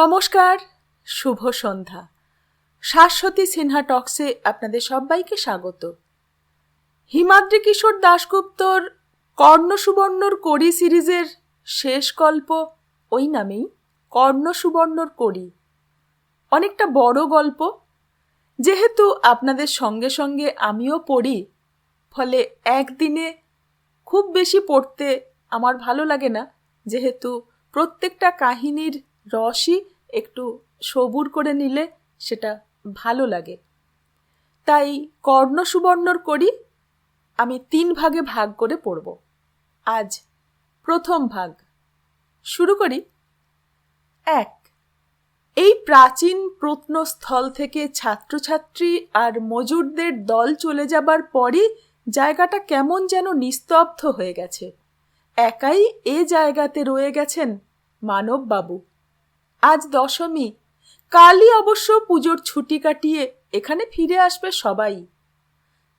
নমস্কার, শুভ সন্ধ্যা। শাশ্বতী সিনহা টক্সে আপনাদের সবাইকে স্বাগত। হিমাদ্রি কিশোর দাশগুপ্তর কর্ণ সুবর্ণর কড়ি সিরিজের শেষ গল্প ওই নামেই, কর্ণ সুবর্ণর কড়ি। অনেকটা বড় গল্প, যেহেতু আপনাদের সঙ্গে সঙ্গে আমিও পড়ি, ফলে একদিনে খুব বেশি পড়তে আমার ভালো লাগে না, যেহেতু প্রত্যেকটা কাহিনীর রসই একটু সবুর করে নিলে সেটা ভালো লাগে। তাই কর্ণ সুবর্ণর কড়ি আমি 3 ভাগে ভাগ করে পড়ব। আজ প্রথম ভাগ শুরু করি। 1, এই প্রাচীন প্রত্নস্থল থেকে ছাত্রছাত্রী আর মজুরদের দল চলে যাবার পরই জায়গাটা কেমন যেন নিস্তব্ধ হয়ে গেছে। একাই এ জায়গাতে রয়ে গেছেন মানববাবু। আজ দশমী, কালই অবশ্য পুজোর ছুটি কাটিয়ে এখানে ফিরে আসবে সবাই।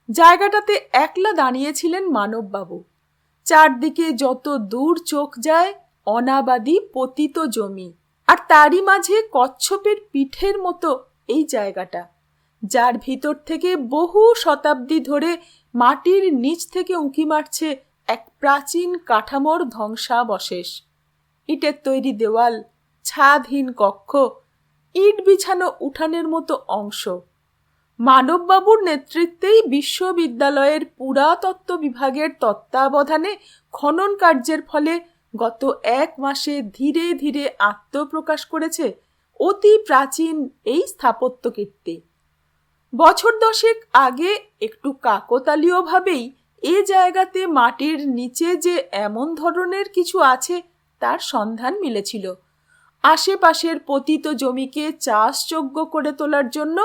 জায়গাটাতে একলা দাঁড়িয়েছিলেন মানববাবু। চারদিকে যত দূর চোখ যায় অনাবাদি পতিত জমি, আর তারই মাঝে কচ্ছপের পিঠের মতো এই জায়গাটা, যার ভিতর থেকে বহু শতাব্দী ধরে মাটির নিচ থেকে উঁকি মারছে এক প্রাচীন কাঠামোর ধ্বংসাবশেষ। ইটের তৈরি দেওয়াল, ছাদহীন কক্ষ, ইট বিছানো উঠানের মতো অংশ। মানববাবুর নেতৃত্বেই বিশ্ববিদ্যালয়ের পুরাতত্ত্ব বিভাগের তত্ত্বাবধানে খনন কার্যের ফলে গত 1 মাসে ধীরে ধীরে আত্মপ্রকাশ করেছে অতি প্রাচীন এই স্থাপত্য কীর্তি। বছর 10 আগে একটু কাকতালীয়ভাবেই এ জায়গাতে মাটির নিচে যে এমন ধরনের কিছু আছে তার সন্ধান মিলেছিল। আশেপাশের পতিত জমিকে চাষযোগ্য করে তোলার জন্য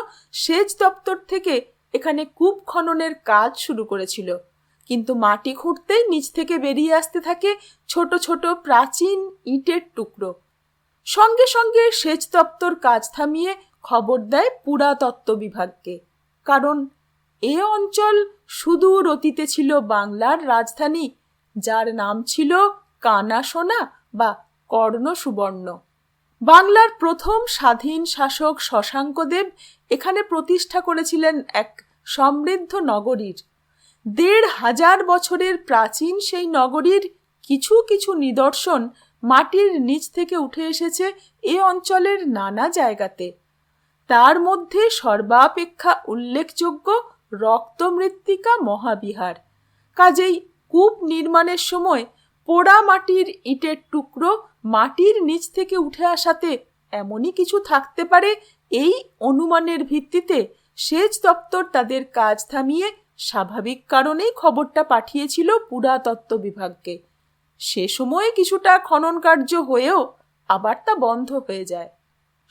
সেচ দপ্তর থেকে এখানে কূপ খননের কাজ শুরু করেছিল, কিন্তু মাটি খুঁড়তেই নিচ থেকে বেরিয়ে আসতে থাকে ছোট ছোট প্রাচীন ইটের টুকরো। সঙ্গে সঙ্গে সেচ দপ্তর কাজ থামিয়ে খবর দেয় পুরাতত্ত্ব বিভাগকে, কারণ এ অঞ্চল সুদূর অতীতে ছিল বাংলার রাজধানী, যার নাম ছিল কানাসোনা বা কর্ণ সুবর্ণ। বাংলার প্রথম স্বাধীন শাসক শশাঙ্কদেব এখানে প্রতিষ্ঠা করেছিলেন এক সমৃদ্ধ নগরীর। 1500 বছরের প্রাচীন সেই নগরীর কিছু কিছু নিদর্শন মাটির নিচ থেকে উঠে এসেছে এ অঞ্চলের নানা জায়গাতে। তার মধ্যে সর্বাপেক্ষা উল্লেখযোগ্য রক্তমৃত্তিকা মহাবিহার। কাজেই কূপ নির্মাণের সময় পোড়া মাটির ইটের টুকরো মাটির নিচ থেকে উঠে আসাতে এমনই কিছু থাকতে পারে, এই অনুমানের ভিত্তিতে সেচ দপ্তর তাদের কাজ থামিয়ে স্বাভাবিক কারণেই খবরটা পাঠিয়েছিল পুরাতত্ত্ব বিভাগকে। সে সময়ে কিছুটা খনন কার্য হয়েও আবার তা বন্ধ হয়ে যায়।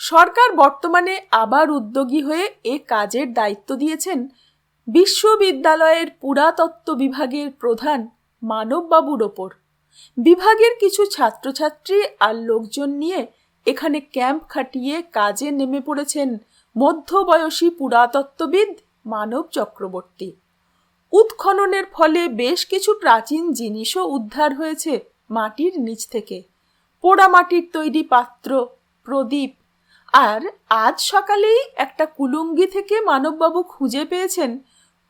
সরকার বর্তমানে আবার উদ্যোগী হয়ে এ কাজের দায়িত্ব দিয়েছেন বিশ্ববিদ্যালয়ের পুরাতত্ত্ব বিভাগের প্রধান মানববাবুর ওপর। বিভাগের কিছু ছাত্রছাত্রী আর লোকজন নিয়ে এখানে ক্যাম্প খাটিয়ে কাজে নেমে পড়েছেন মধ্যবয়সী পুরাতত্ত্ববিদ মানব চক্রবর্তী। উৎখননের ফলে বেশ কিছু প্রাচীন জিনিসও উদ্ধার হয়েছে মাটির নিচ থেকে। পোড়া মাটির তৈরি পাত্র, প্রদীপ, আর আজ সকালেই একটা কুলুঙ্গি থেকে মানববাবু খুঁজে পেয়েছেন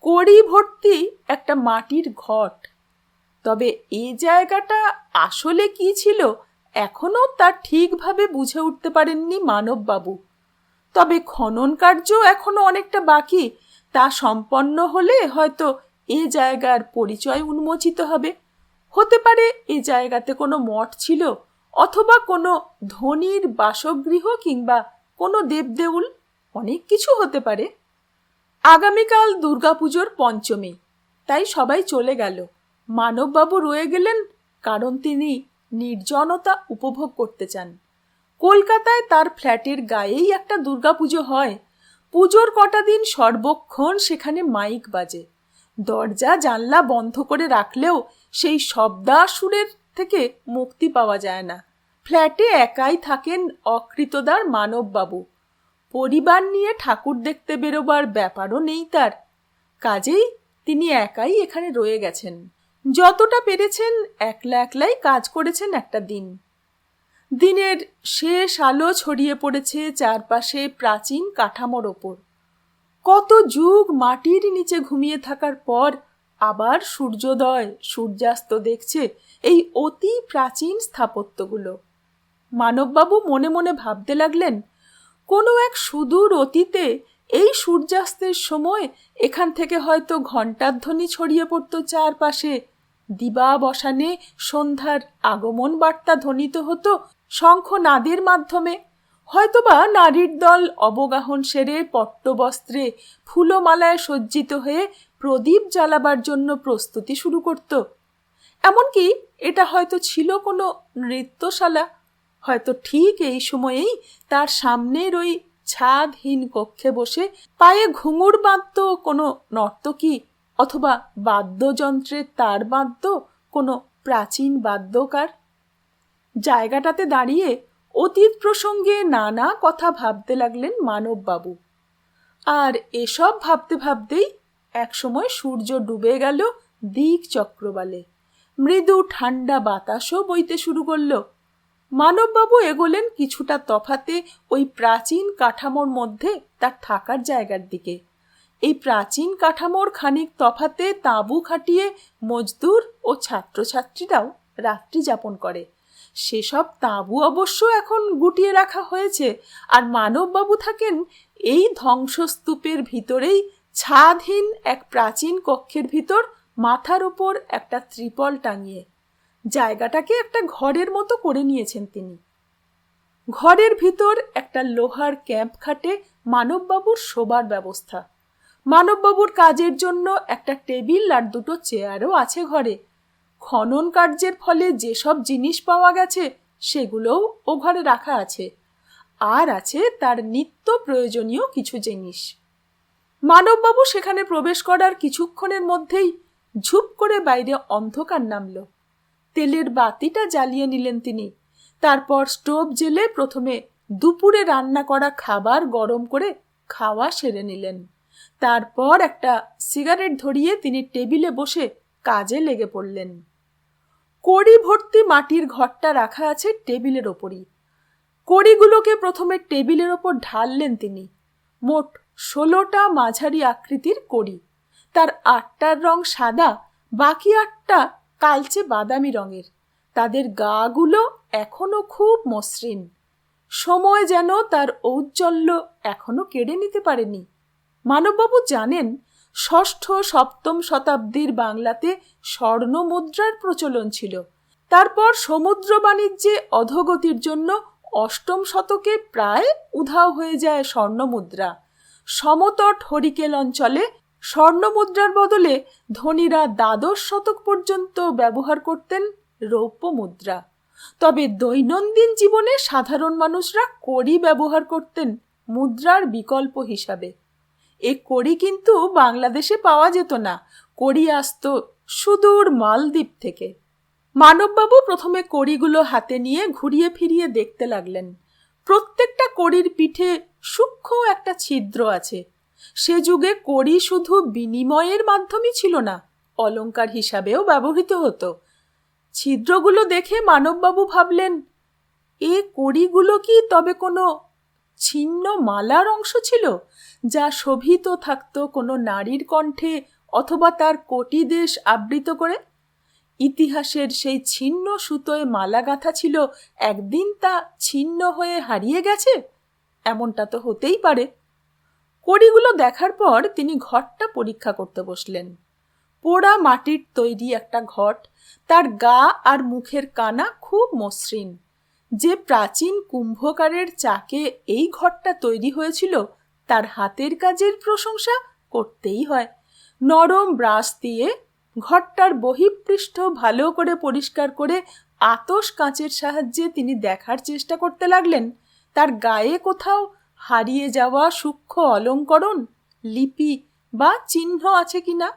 কড়ি ভর্তি একটা মাটির ঘট। তবে এই জায়গাটা আসলে কি ছিল এখনো তা ঠিকভাবে বুঝে উঠতে পারেননি মানববাবু। তবে খনন কার্য এখনো অনেকটা বাকি, তা সম্পন্ন হলে হয়তো এ জায়গার পরিচয় উন্মোচিত হবে। হতে পারে এ জায়গাতে কোনো মঠ ছিল, অথবা কোনো ধনীর বাসগৃহ, কিংবা কোনো দেবদেউল, অনেক কিছু হতে পারে। আগামীকাল দুর্গাপুজোর পঞ্চমী, তাই সবাই চলে গেল। মানববাবু রয়ে গেলেন, কারণ তিনি নির্জনতা উপভোগ করতে চান। কলকাতায় তার ফ্ল্যাটের গায়েই একটা দুর্গাপুজো হয়। পুজোর কটা দিন সর্বক্ষণ সেখানে মাইক বাজে। দরজা জানলা বন্ধ করে রাখলেও সেই শব্দাসুরের থেকে মুক্তি পাওয়া যায় না। ফ্ল্যাটে একাই থাকেন অকৃতদার মানববাবু। পরিবার নিয়ে ঠাকুর দেখতে বেরোবার ব্যাপারও নেই তার। কাজেই তিনি একাই এখানে রয়ে গেছেন। যতটা পেরেছেন একলা একলাই কাজ করেছেন একটা দিন। দিনের শেষ আলো ছড়িয়ে পড়েছে চারপাশে প্রাচীন কাঠামোর ওপর। কত যুগ মাটির নিচে ঘুমিয়ে থাকার পর আবার সূর্যোদয় সূর্যাস্ত দেখছে এই অতি প্রাচীন স্থাপত্যগুলো। মানববাবু মনে মনে ভাবতে লাগলেন, কোনো এক সুদূর অতীতে এই সূর্যাস্তের সময় এখান থেকে হয়তো ঘণ্টার ধ্বনি ছড়িয়ে পড়ত চারপাশে, দিবাবসানে সন্ধ্যার আগমন বার্তা ধ্বনিত হতো শঙ্খনাদের মাধ্যমে, হয়তোবা নারীর দল অবগাহন সেরে পট্টবস্ত্রে ফুলমালায় সজ্জিত হয়ে প্রদীপ জ্বালাবার জন্য প্রস্তুতি শুরু করত। এমনকি এটা হয়তো ছিল কোনো নৃত্যশালা, হয়তো ঠিক এই সময়েই তার সামনের ওই ছাদহীন কক্ষে বসে পায়ে ঘুঙুর বাঁধত কোনো নর্তকী, অথবা বাদ্যযন্ত্রের তার বাঁধত কোনো প্রাচীন বাদ্যকার। জায়গাটাতে দাঁড়িয়ে অতীত প্রসঙ্গে নানা কথা ভাবতে লাগলেন মানববাবু। আর এসব ভাবতে ভাবতেই একসময় সূর্য ডুবে গেল দিক চক্রবালে, মৃদু ঠান্ডা বাতাসও বইতে শুরু করল। মানববাবু এগোলেন কিছুটা তফাতে ওই প্রাচীন কাঠামোর মধ্যে তার থাকার জায়গার দিকে। এই প্রাচীন কাঠামোর খানিক তফাতে তাঁবু খাটিয়ে মজদুর ও ছাত্রছাত্রীরাও রাত্রি যাপন করে। সেসব তাঁবু অবশ্য এখন গুটিয়ে রাখা হয়েছে, আর মানববাবু থাকেন এই ধ্বংসস্তূপের ভিতরেই ছাদহীন এক প্রাচীন কক্ষের ভিতর, মাথার ওপর একটা ত্রিপল টাঙিয়ে। জায়গাটাকে একটা ঘরের মতো করে নিয়েছেন তিনি। ঘরের ভিতর একটা লোহার ক্যাম্প খাটে মানববাবুর শোবার ব্যবস্থা। মানববাবুর কাজের জন্য একটা টেবিল আর দুটো চেয়ারও আছে ঘরে। খনন কার্যের ফলে যেসব জিনিস পাওয়া গেছে সেগুলোও ও ঘরে রাখা আছে, আর আছে তার নিত্য প্রয়োজনীয় কিছু জিনিস। মানববাবু সেখানে প্রবেশ করার কিছুক্ষণের মধ্যেই ঝুপ করে বাইরে অন্ধকার নামল। তেলের বাতিটা জ্বালিয়ে নিলেন তিনি। তারপর স্টোভ জেলে প্রথমে দুপুরে রান্না করা খাবার গরম করে খাওয়া সেরে নিলেন। তারপর একটা সিগারেট ধরিয়ে তিনি টেবিলে বসে কাজে লেগে পড়লেন। কড়ি ভর্তি মাটির ঘরটা রাখা আছে টেবিলের ওপরই। কড়িগুলোকে প্রথমে টেবিলের ওপর ঢাললেন তিনি। মোট 16টা মাঝারি আকৃতির কড়ি। তার 8টার রং সাদা, বাকি 8টা কালচে বাদামি রঙের। তাদের গাগুলো এখনো খুব মসৃণ। সময় যেন তার ঔজ্জ্বল্য এখনো কেড়ে নিতে পারেনি। মানববাবু জানেন, 6ষ্ঠ 7ম শতাব্দীর বাংলাতে স্বর্ণ মুদ্রার প্রচলন ছিল। তারপর সমুদ্র বাণিজ্যে অধোগতির জন্য 8ম শতকে প্রায় উধাও হয়ে যায় স্বর্ণ মুদ্রা। সমতট হরিকেল অঞ্চলে স্বর্ণ মুদ্রার বদলে ধনীরা দ্বাদশ শতক পর্যন্ত ব্যবহার করতেন রৌপ্য মুদ্রা। তবে দৈনন্দিন জীবনে সাধারণ মানুষরা কড়ি ব্যবহার করতেন মুদ্রার বিকল্প হিসাবে। এ কড়ি কিন্তু বাংলাদেশে পাওয়া যেত না, কড়ি আসতো সুদূর মালদ্বীপ থেকে। মানববাবু প্রথমে কড়িগুলো হাতে নিয়ে ঘুরিয়ে ফিরিয়ে দেখতে লাগলেন। প্রত্যেকটা কড়ির পিঠে সূক্ষ্ম একটা ছিদ্র আছে। সে যুগে কড়ি শুধু বিনিময়ের মাধ্যমই ছিল না, অলংকার হিসাবেও ব্যবহৃত হতো। ছিদ্রগুলো দেখে মানববাবু ভাবলেন, এ কড়িগুলো কি তবে কোনো ছিন্ন মালার অংশ ছিল, যা শোভিত থাকতো কোনো নারীর কণ্ঠে অথবা তার কটিদেশ আবৃত করে? ইতিহাসের সেই ছিন্ন সুতোয় মালা গাঁথা ছিল, একদিন তা ছিন্ন হয়ে হারিয়ে গেছে? এমনটা তো হতেই পারে। কড়িগুলো দেখার পর তিনি ঘরটা পরীক্ষা করতে বসলেন। পোড়া মাটির তৈরি একটা ঘট, তার গা আর মুখের কানা খুব মসৃণ। যে প্রাচীন কুম্ভকারের চাকে এই ঘরটা তৈরি হয়েছিল তার হাতের কাজের প্রশংসা করতেই হয়। নরম ব্রাশ দিয়ে ঘরটার বহিঃপৃষ্ঠ ভালো করে পরিষ্কার করে আতশ কাঁচের সাহায্যে তিনি দেখার চেষ্টা করতে লাগলেন তার গায়ে কোথাও হারিয়ে যাওয়া সূক্ষ্ম অলঙ্করণ, লিপি বা চিহ্ন আছে কিনা,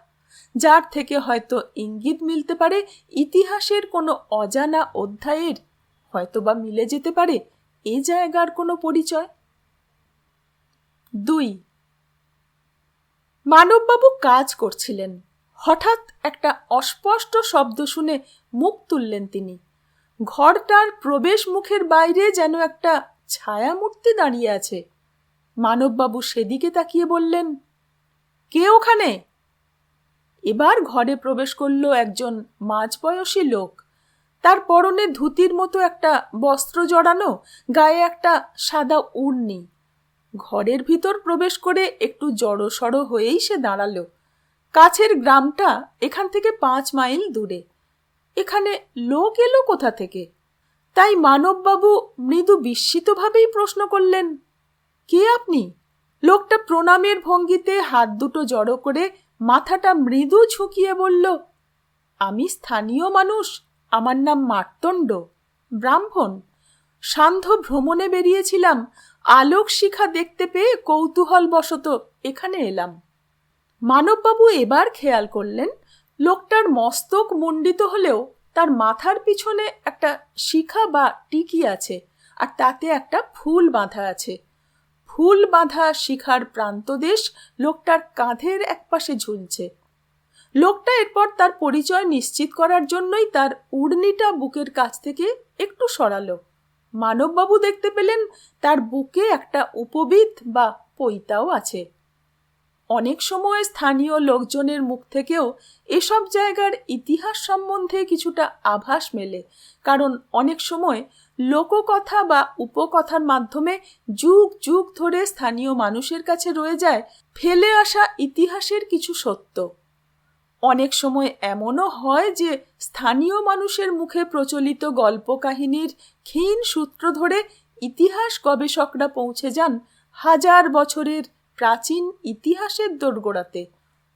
যার থেকে হয়তো ইঙ্গিত মিলতে পারে ইতিহাসের কোনো অজানা অধ্যায়ের, হয়তোবা মিলে যেতে পারে এ জায়গার কোনো পরিচয়। 2. মানববাবু কাজ করছিলেন। হঠাৎ একটা অস্পষ্ট শব্দ শুনে মুখ তুললেন তিনি। ঘরটার প্রবেশ মুখের বাইরে যেন একটা ছায়ামূর্তি দাঁড়িয়ে আছে। মানববাবু সেদিকে তাকিয়ে বললেন, কে ওখানে? এবার ঘরে প্রবেশ করল একজন মাঝবয়সী লোক। তার পরনে ধুতির মতো একটা বস্ত্র জড়ানো, গায়ে একটা সাদা উড়নি। ঘরের ভিতর প্রবেশ করে একটু জড়সড় হয়েই সে দাঁড়ালো। কাছের গ্রামটা এখান থেকে 5 মাইল দূরে। এখানে লোক এলো কোথা থেকে? তাই মানববাবু মৃদু বিস্মিতভাবেই প্রশ্ন করলেন, কে আপনি? লোকটা প্রণামের ভঙ্গিতে হাত দুটো জড়ো করে মাথাটা মৃদু ঝুঁকিয়ে বলল, আমি স্থানীয় মানুষ, আমার নাম মার্তণ্ড, ব্রাহ্মণ। সান্ধ্য ভ্রমণে বেরিয়েছিলাম, আলোক শিখা দেখতে পেয়ে কৌতূহলবশত এখানে এলাম। মানববাবু এবার খেয়াল করলেন লোকটার মস্তক মুন্ডিত হলেও তার মাথার পিছনে একটা শিখা বা টিকি আছে, আর তাতে একটা ফুল বাঁধা আছে। ফুল বাঁধা শিখার প্রান্তদেশ লোকটার কাঁধের একপাশে ঝুলছে। লোকটা এরপর তার পরিচয় নিশ্চিত করার জন্যই তার উড়নিটা বুকের কাছ থেকে একটু সরালো। মানববাবু দেখতে পেলেন তার বুকে একটা উপবিত বা পৈতাও আছে। অনেক সময় স্থানীয় লোকজনের মুখ থেকেও এসব জায়গার ইতিহাস সম্বন্ধে কিছুটা আভাস মেলে, কারণ অনেক সময় লোককথা বা উপকথার মাধ্যমে যুগ যুগ ধরে স্থানীয় মানুষের কাছে রয়ে যায় ফেলে আসা ইতিহাসের কিছু সত্য। অনেক সময় এমনও হয় যে স্থানীয় মানুষের মুখে প্রচলিত গল্প কাহিনীর ক্ষীণ সূত্র ধরে ইতিহাস গবেষকরা পৌঁছে যান হাজার বছরের প্রাচীন ইতিহাসের দোরগোড়াতে।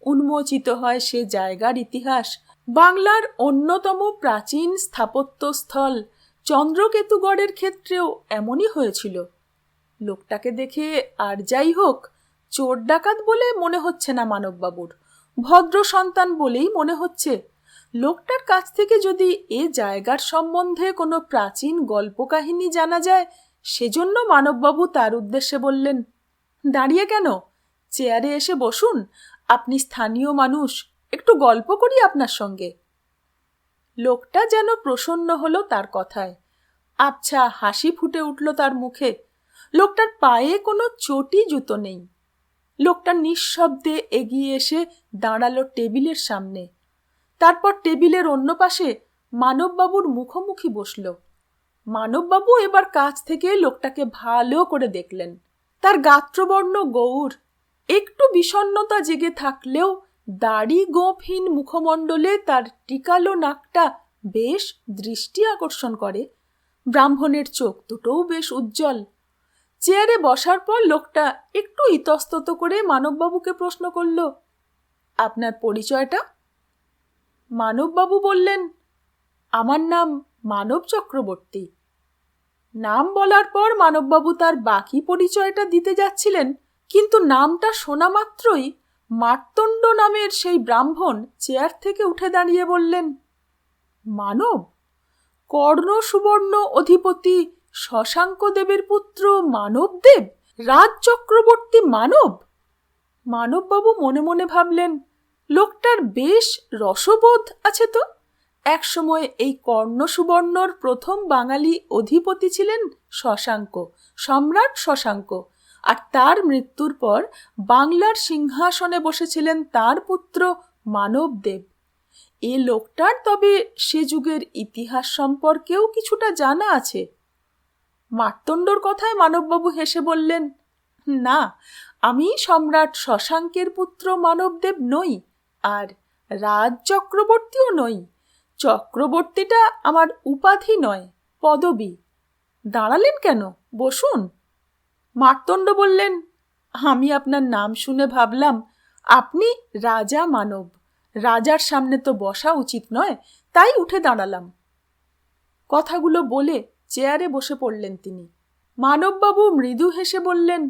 উন্মোচিত হয় সে জায়গার ইতিহাস। বাংলার অন্যতম প্রাচীন স্থাপত্যস্থল চন্দ্রকেতুগড়ের ক্ষেত্রেও এমনই হয়েছিল। লোকটাকে দেখে আর যাই হোক, চোর ডাকাত বলে মনে হচ্ছে না মানববাবুর, ভদ্র সন্তান বলেই মনে হচ্ছে। লোকটার কাছ থেকে যদি এ জায়গার সম্বন্ধে কোনো প্রাচীন গল্প কাহিনী জানা যায়, সেজন্য মানববাবু তার উদ্দেশ্যে বললেন, দাঁড়িয়ে কেন, চেয়ারে এসে বসুন, আপনি স্থানীয় মানুষ, একটু গল্প করি আপনার সঙ্গে। লোকটা যেন প্রসন্ন হলো তার কথায়। আচ্ছা হাসি ফুটে উঠল তার মুখে। লোকটার পায়ে কোনো চটি জুতো নেই। লোকটা নিঃশব্দে এগিয়ে এসে দাঁড়ালো টেবিলের সামনে। তারপর টেবিলের অন্য পাশে মানববাবুর মুখোমুখি বসল। মানববাবু এবার কাছ থেকে লোকটাকে ভালো করে দেখলেন। তার গাত্রবর্ণ গৌর, একটু বিষণ্ণতা জেগে থাকলেও দাড়ি গোঁফহীন মুখমণ্ডলে তার টিকালো নাকটা বেশ দৃষ্টি আকর্ষণ করে। ব্রাহ্মণের চোখ দুটোও বেশ উজ্জ্বল। চেয়ারে বসার পর লোকটা একটু ইতস্তত করে মানববাবুকে প্রশ্ন করল, আপনার পরিচয়টা? মানববাবু বললেন, আমার নাম মানব চক্রবর্তী। নাম বলার পর মানববাবু তার বাকি পরিচয়টা দিতে যাচ্ছিলেন, কিন্তু নামটা শোনা মাত্রই মার্তণ্ড নামের সেই ব্রাহ্মণ চেয়ার থেকে উঠে দাঁড়িয়ে বললেন, মানব? কর্ণ সুবর্ণ অধিপতি শশাঙ্ক দেবের পুত্র মানবদেব, রাজ চক্রবর্তী মানব? মানববাবু মনে মনে ভাবলেন, লোকটার বেশ রসবোধ আছে তো। একসময় এই কর্ণ সুবর্ণর প্রথম বাঙালি অধিপতি ছিলেন শশাঙ্ক, সম্রাট শশাঙ্ক, আর তার মৃত্যুর পর বাংলার সিংহাসনে বসেছিলেন তার পুত্র মানবদেব। এ লোকটার তবে সে যুগের ইতিহাস সম্পর্কেও কিছুটা জানা আছে। মার্তণ্ডর কথায় মানববাবু হেসে বললেন, না, আমি সম্রাট শশাঙ্কের পুত্র মানবদেব নই, আর রাজ চক্রবর্তীও নই। চক্রবর্তীটা আমার উপাধি নয়, পদবী। দাঁড়ালেন কেন, বসুন। মার্তণ্ড বললেন, আমি আপনার নাম শুনে ভাবলাম আপনি রাজা মানব। রাজার সামনে তো বসা উচিত নয়, তাই উঠে দাঁড়ালাম। কথাগুলো বলে চেয়ারে বসে পড়লেন তিনি। মানববাবু মৃদু হেসে বললেন,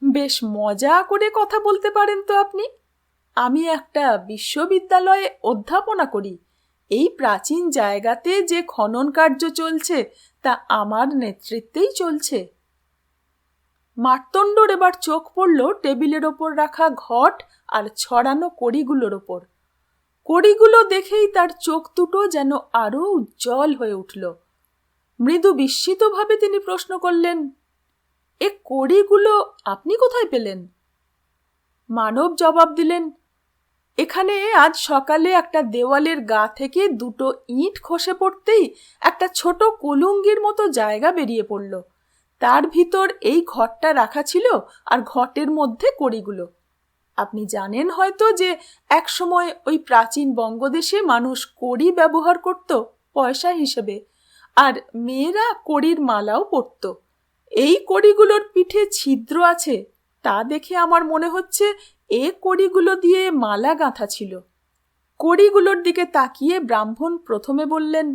বেশ মজা করে কথা বলতে পারেন তো আপনি। আমি একটা বিশ্ববিদ্যালয়ে অধ্যাপনা করি। এই প্রাচীন জায়গাতে যে খনন কার্য চলছে তা আমার নেতৃত্বেই চলছে। মার্তণ্ডর এবার চোখ পড়ল টেবিলের ওপর রাখা ঘট আর ছড়ানো কড়িগুলোর ওপর। কড়িগুলো দেখেই তার চোখ দুটো যেন আরো উজ্জ্বল হয়ে উঠল। মৃদু বিস্মিতভাবে তিনি প্রশ্ন করলেন, এ কড়িগুলো আপনি কোথায় পেলেন? মানব জবাব দিলেন, এখানে আজ সকালে একটা দেওয়ালের গা থেকে দুটো ইট খসে পড়তেই একটা ছোট কুলুঙ্গির মতো জায়গা বেরিয়ে পড়ল। তার ভিতর এই ঘটটা রাখা ছিল, আর ঘটের মধ্যে কড়িগুলো। আপনি জানেন হয়তো যে একসময় ওই প্রাচীন বঙ্গদেশে মানুষ কড়ি ব্যবহার করত পয়সা হিসেবে, আর মেয়েরা কড়ির মালাও পরত। এই কড়িগুলোর পিঠে ছিদ্র আছে, তা দেখে আমার মনে হচ্ছে এ কড়িগুলো দিয়ে মালা গাঁথা ছিল। কড়িগুলোর দিকে তাকিয়ে ব্রাহ্মণ প্রথমে বললেন,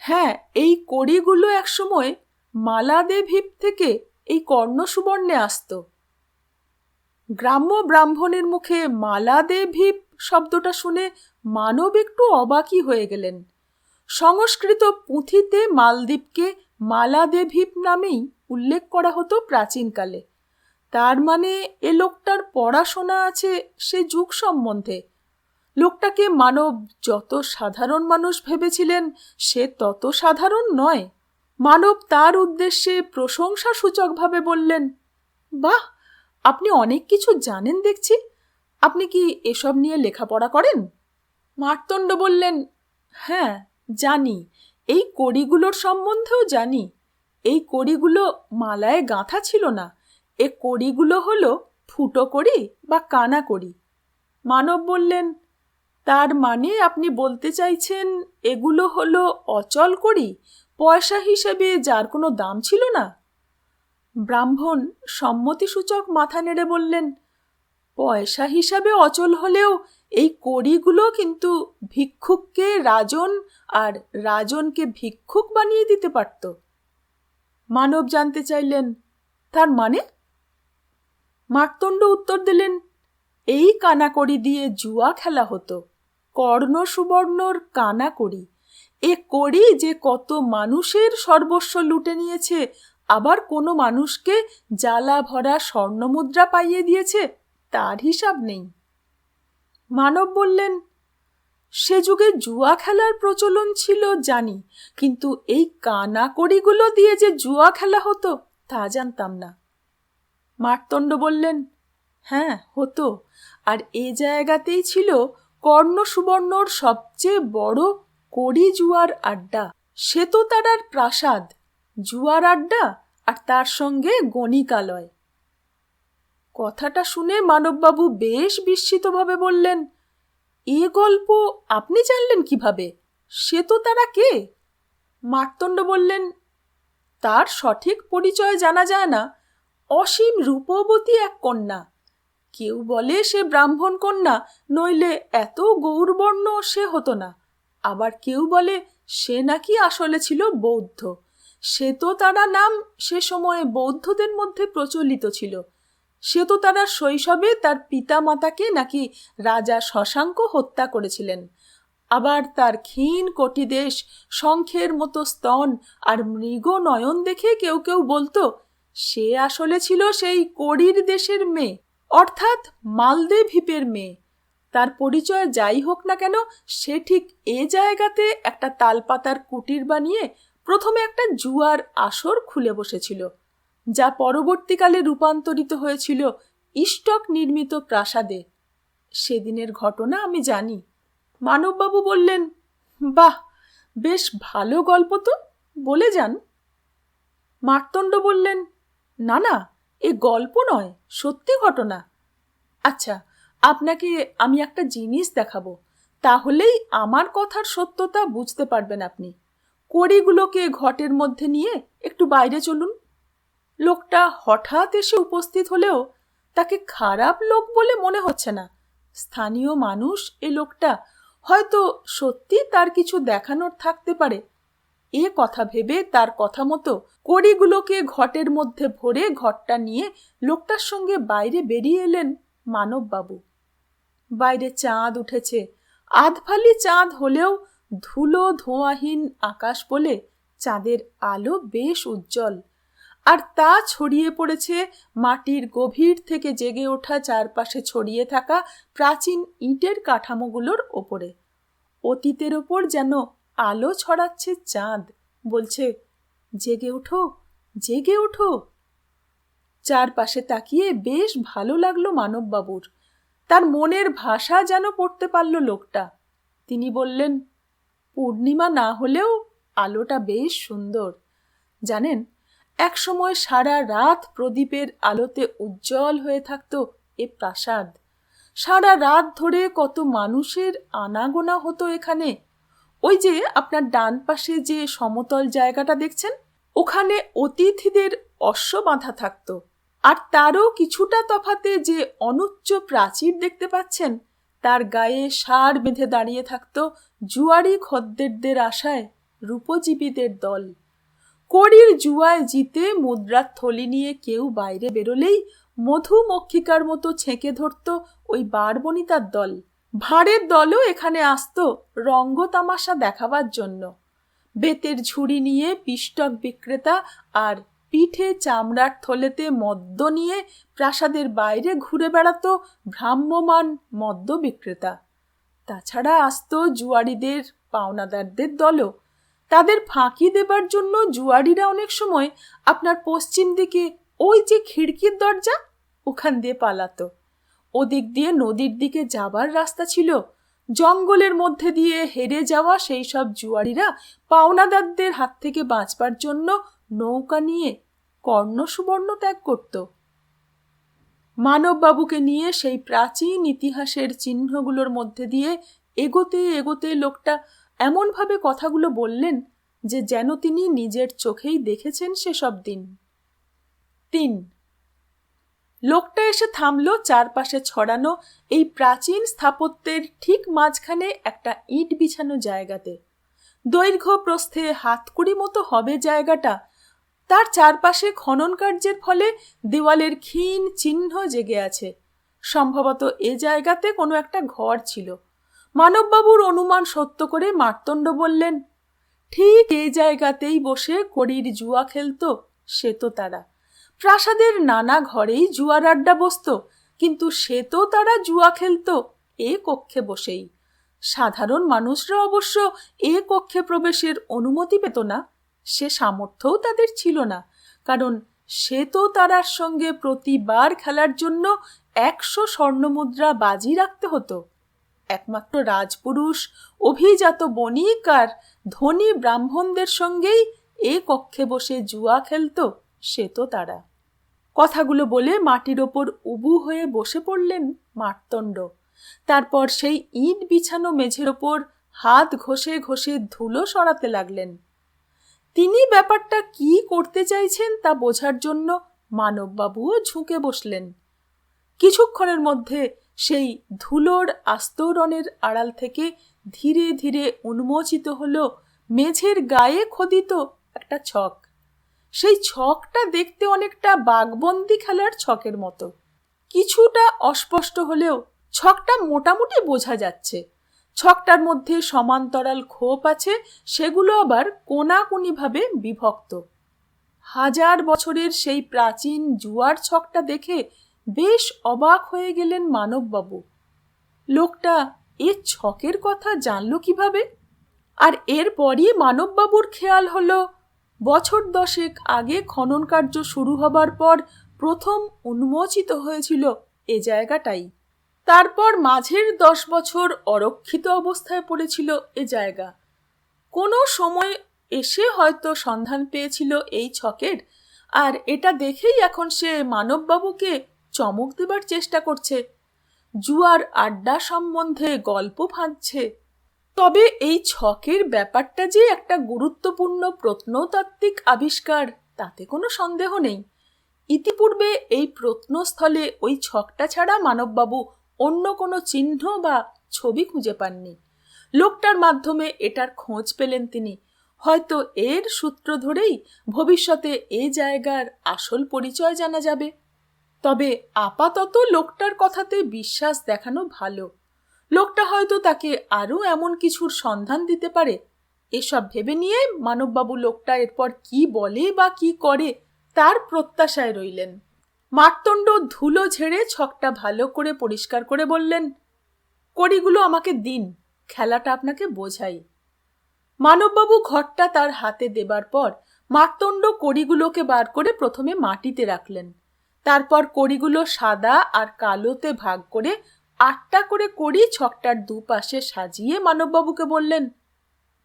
হ্যাঁ, এই কড়িগুলো একসময় মালাদে ভিপ থেকে এই কর্ণসুবর্ণে আসত। গ্রাম্য ব্রাহ্মণের মুখে মালাদে ভিপ শব্দটা শুনে মানব একটু অবাকই হয়ে গেলেন। সংস্কৃত পুঁথিতে মালদ্বীপকে মালাদেভিপ নামেই উল্লেখ করা হতো প্রাচীনকালে। তার মানে এ লোকটার পড়াশোনা আছে সে যুগ সম্বন্ধে। লোকটাকে মানব যত সাধারণ মানুষ ভেবেছিলেন সে তত সাধারণ নয়। মানব তার উদ্দেশ্যে প্রশংসাসূচকভাবে বললেন, বাহ, আপনি অনেক কিছু জানেন দেখছি। আপনি কি এসব নিয়ে লেখাপড়া করেন? মার্তণ্ড বললেন, হ্যাঁ জানি, এই কড়িগুলোর সম্বন্ধেও জানি। এই কড়িগুলো মালায় গাঁথা ছিল না, এ কড়িগুলো হলো ফুটো কড়ি বা কানা কড়ি। মানব বললেন, তার মানে আপনি বলতে চাইছেন এগুলো হলো অচল কড়ি, পয়সা হিসেবে যার কোনো দাম ছিল না? ব্রাহ্মণ সম্মতিসূচক মাথা নেড়ে বললেন, পয়সা হিসাবে অচল হলেও এই কড়িগুলো কিন্তু ভিক্ষুককে রাজন আর রাজনকে ভিক্ষুক বানিয়ে দিতে পারত। মানব জানতে চাইলেন, তার মানে? মার্তণ্ড উত্তর দিলেন, এই কানাকড়ি দিয়ে জুয়া খেলা হতো, কর্ণ সুবর্ণর কানাকড়ি। এ কড়ি যে কত মানুষের সর্বস্ব লুটে নিয়েছে, আবার কোনো মানুষকে জ্বালা ভরা স্বর্ণমুদ্রা পাইয়ে দিয়েছে, তার হিসাব নেই। মানব বললেন, সে যুগে জুয়া খেলার প্রচলন ছিল জানি, কিন্তু এই কানাকড়িগুলো দিয়ে যে জুয়া খেলা হতো তা জানতাম না। মার্তণ্ড বললেন, হ্যাঁ হতো, আর এ জায়গাতেই ছিল কর্ণ সুবর্ণর সবচেয়ে বড় কড়ি জুয়ার আড্ডা। শ্বেততারার প্রাসাদ, জুয়ার আড্ডা, আর তার সঙ্গে গণিকালয়। কথাটা শুনে মানববাবু বেশ বিস্মিতভাবে বললেন, এ গল্প আপনি জানলেন কিভাবে? শ্বেততারা কে? মার্তণ্ড বললেন, তার সঠিক পরিচয় জানা যায় না। অসীম রূপবতী এক কন্যা। কেউ বলে সে ব্রাহ্মণ কন্যা, নইলে এত গৌরবর্ণ সে হতো না। আবার কেউ বলে সে নাকি আসলে ছিল বৌদ্ধ। শ্বেততারা নাম সে সময়ে বৌদ্ধদের মধ্যে প্রচলিত ছিল। শ্বেততারার শৈশবে তার পিতামাতাকে নাকি রাজা শশাঙ্ক হত্যা করেছিলেন। আবার তার ক্ষীণ কটিদেশ, শঙ্খের মতো স্তন আর মৃগ নয়ন দেখে কেউ কেউ বলতো সে আসলে ছিল সেই কড়ির দেশের মেয়ে, অর্থাৎ মালদ্বীপের মেয়ে। তার পরিচয় যাই হোক না কেন, সে ঠিক এ জায়গাতে একটা তালপাতার কুটির বানিয়ে প্রথমে একটা জুয়ার আসর খুলে বসেছিল, যা পরবর্তীকালে রূপান্তরিত হয়েছিল ইষ্টক নির্মিত প্রাসাদে। সেদিনের ঘটনা আমি জানি। মানববাবু বললেন, বাহ, বেশ ভালো গল্প তো, বলে যান। মার্তণ্ড বললেন, না না, এ গল্প নয়, সত্যি ঘটনা। আচ্ছা, আপনাকে আমি একটা জিনিস দেখাবো, তাহলেই আমার কথার সত্যতা বুঝতে পারবেন আপনি। কড়িগুলোকে ঘটের মধ্যে নিয়ে একটু বাইরে চলুন। লোকটা হঠাৎ এসে উপস্থিত হলেও তাকে খারাপ লোক বলে মনে হচ্ছে না। স্থানীয় মানুষ এ লোকটা, হয়তো সত্যি তার কিছু দেখানোর থাকতে পারে। এ কথা ভেবে তার কথা মতো কড়িগুলোকে ঘটের মধ্যে ভরে ঘটটা নিয়ে লোকটার সঙ্গে বাইরে বেরিয়ে এলেন মানববাবু। বাইরে চাঁদ উঠেছে। আধফালি চাঁদ হলেও ধুলো ধোঁয়াহীন আকাশ বলে চাঁদের আলো বেশ উজ্জ্বল, আর তা ছড়িয়ে পড়েছে মাটির গভীর থেকে জেগে ওঠা চারপাশে ছড়িয়ে থাকা প্রাচীন ইটের কাঠামোগুলোর ওপরে। অতীতের ওপর যেন আলো ছড়াচ্ছে চাঁদ, বলছে, জেগে ওঠো, জেগে ওঠো। চারপাশে তাকিয়ে বেশ ভালো লাগলো মানববাবুর। তার মনের ভাষা যেন পড়তে পারল লোকটা। তিনি বললেন, পূর্ণিমা না হলেও আলোটা বেশ সুন্দর। জানেন, একসময় সারা রাত প্রদীপের আলোতে উজ্জ্বল হয়ে থাকতো এ প্রাসাদ। সারা রাত ধরে কত মানুষের আনাগোনা হতো এখানে। ওই যে আপনার ডান পাশে যে সমতল জায়গাটা দেখছেন, ওখানে অতিথিদের অশ্ব বাঁধা থাকতো। আর তারও কিছুটা তফাতে যে অনুচ্চ প্রাচীর দেখতে পাচ্ছেন, তার গায়ে ষাঁড় বেঁধে দাঁড়িয়ে থাকতো জুয়ারি খদ্দেরদের আশায় রূপজীবীদের দল। কড়ির জুয়ায় জিতে মুদ্রার থলি নিয়ে কেউ বাইরে বেরোলেই মধুমক্ষিকার মতো ছেঁকে ধরত ওই বারবনিতার দল। ভাঁড়ের দলও এখানে আসতো রঙ্গ তামাশা দেখাবার জন্য। বেতের ঝুড়ি নিয়ে পিষ্টক বিক্রেতা আর পিঠে চামড়ার থলেতে মদ্য নিয়ে প্রাসাদের বাইরে ঘুরে বেড়াতো ভ্রাম্যমান মদ্য বিক্রেতা। তাছাড়া আসতো জুয়ারিদের পাওনাদারদের দলও। তাদের ফাঁকি দেবার জন্য জুয়ারিরা অনেক সময় আপনার পশ্চিম দিকে ওই যে খিড়কির দরজা, ওখান দিয়ে পালাতো। ওদিক দিয়ে নদীর দিকে যাবার রাস্তা ছিল। জঙ্গলের মধ্যে দিয়ে হেরে যাওয়া সেই সব জুয়ারিরা পাওনাদারদের হাত থেকে বাঁচবার জন্য নৌকা নিয়ে কর্ণ সুবর্ণ ত্যাগ করত। মানববাবুকে নিয়ে সেই প্রাচীন ইতিহাসের চিহ্নগুলোর মধ্যে দিয়ে এগোতে এগোতে লোকটা এমনভাবে কথাগুলো বললেন যে যেন তিনি নিজের চোখেই দেখেছেন সেসব দিন। 3, লোকটা এসে থামল চারপাশে ছড়ানো এই প্রাচীন স্থাপত্যের ঠিক মাঝখানে একটা ইট বিছানো জায়গাতে। দৈর্ঘ্য প্রস্থে হাতকুড়ি মতো হবে জায়গাটা। তার চারপাশে খনন কার্যের ফলে দেওয়ালের ক্ষীণ চিহ্ন জেগে আছে। সম্ভবত এ জায়গাতে কোনো একটা ঘর ছিল। মানববাবুর অনুমান সত্য করে মার্তণ্ড বললেন, ঠিক এই জায়গাতেই বসে কড়ির জুয়া খেলতো সে তো তারা। প্রাসাদের নানা ঘরেই জুয়ার আড্ডা বসত, কিন্তু সে তো তারা জুয়া খেলতো এ কক্ষে বসেই। সাধারণ মানুষরা অবশ্য এ কক্ষে প্রবেশের অনুমতি পেত না। সে সামর্থ্যও তাদের ছিল না, কারণ সে তো তারার সঙ্গে প্রতিবার খেলার জন্য 100 স্বর্ণমুদ্রা বাজি রাখতে হতো। একমাত্র রাজপুরুষ, অভিজাত বণিক আর ধনী ব্রাহ্মণদের সঙ্গেই এ কক্ষে বসে জুয়া খেলতো সে তো তারা। কথাগুলো বলে মাটির ওপর উবু হয়ে বসে পড়লেন মার্তণ্ড। তারপর সেই ইট বিছানো মেঝের ওপর হাত ঘষে ঘষে ধুলো সরাতে লাগলেন। তিনি ব্যাপারটা কি করতে চাইছেন তা বোঝার জন্য মানববাবুও ঝুঁকে বসলেন। কিছুক্ষণের মধ্যে সেই ধুলোর আস্তরণের আড়াল থেকে ধীরে ধীরে উন্মোচিত হলো মেঝের গায়ে খোদিত একটা ছক। সেই ছকটা দেখতে অনেকটা বাঘবন্দি খেলার ছকের মতো। কিছুটা অস্পষ্ট হলেও ছকটা মোটামুটি বোঝা যাচ্ছে। ছকটার মধ্যে সমান্তরাল খোপ আছে, সেগুলো আবার কোনাকুনিভাবে বিভক্ত। 1000 বছরের সেই প্রাচীন জুয়ার ছকটা দেখে বেশ অবাক হয়ে গেলেন মানববাবু। লোকটা এ ছকের কথা জানল কিভাবে? আর এরপরই মানববাবুর খেয়াল হলো, বছর 10 আগে খনন কার্য শুরু হবার পর প্রথম উন্মোচিত হয়েছিল এ জায়গাটাই। তারপর মাঝের 10 বছর অরক্ষিত অবস্থায় পড়েছিল এ জায়গা। কোনো সময় এসে হয়তো সন্ধান পেয়েছিল এই ছকের, আর এটা দেখেই এখন সে মানববাবুকে চমক দেবার চেষ্টা করছে, জুয়ার আড্ডা সম্বন্ধে গল্প ফাঁদছে। তবে এই ছকের ব্যাপারটা যে একটা গুরুত্বপূর্ণ প্রত্নতাত্ত্বিক আবিষ্কার তাতে কোনো সন্দেহ নেই। ইতিপূর্বে এই প্রত্নস্থলে ওই ছকটা ছাড়া মানববাবু অন্য কোনো চিহ্ন বা ছবি খুঁজে পাননি। লোকটার মাধ্যমে এটার খোঁজ পেলেন তিনি। হয়তো এর সূত্র ধরেই ভবিষ্যতে এ জায়গার আসল পরিচয় জানা যাবে। তবে আপাতত লোকটার কথাতে বিশ্বাস দেখানো ভালো। লোকটা হয়তো তাকে আরও এমন কিছুর সন্ধান দিতে পারে। এসব ভেবে নিয়ে মানববাবু লোকটা এরপর কি বলে বা কি করে তার প্রত্যাশায় রইলেন। মার্তণ্ড ধুলো ঝেড়ে ছকটা ভালো করে পরিষ্কার করে বললেন, কড়িগুলো আমাকে দিন, খেলাটা আপনাকে বোঝাই। মানববাবু ঘরটা তার হাতে দেবার পর মার্তণ্ড কড়িগুলোকে বার করে প্রথমে মাটিতে রাখলেন। তারপর কড়িগুলো সাদা আর কালোতে ভাগ করে 8টা করে কড়ি ছকটার দুপাশে সাজিয়ে মানববাবুকে বললেন,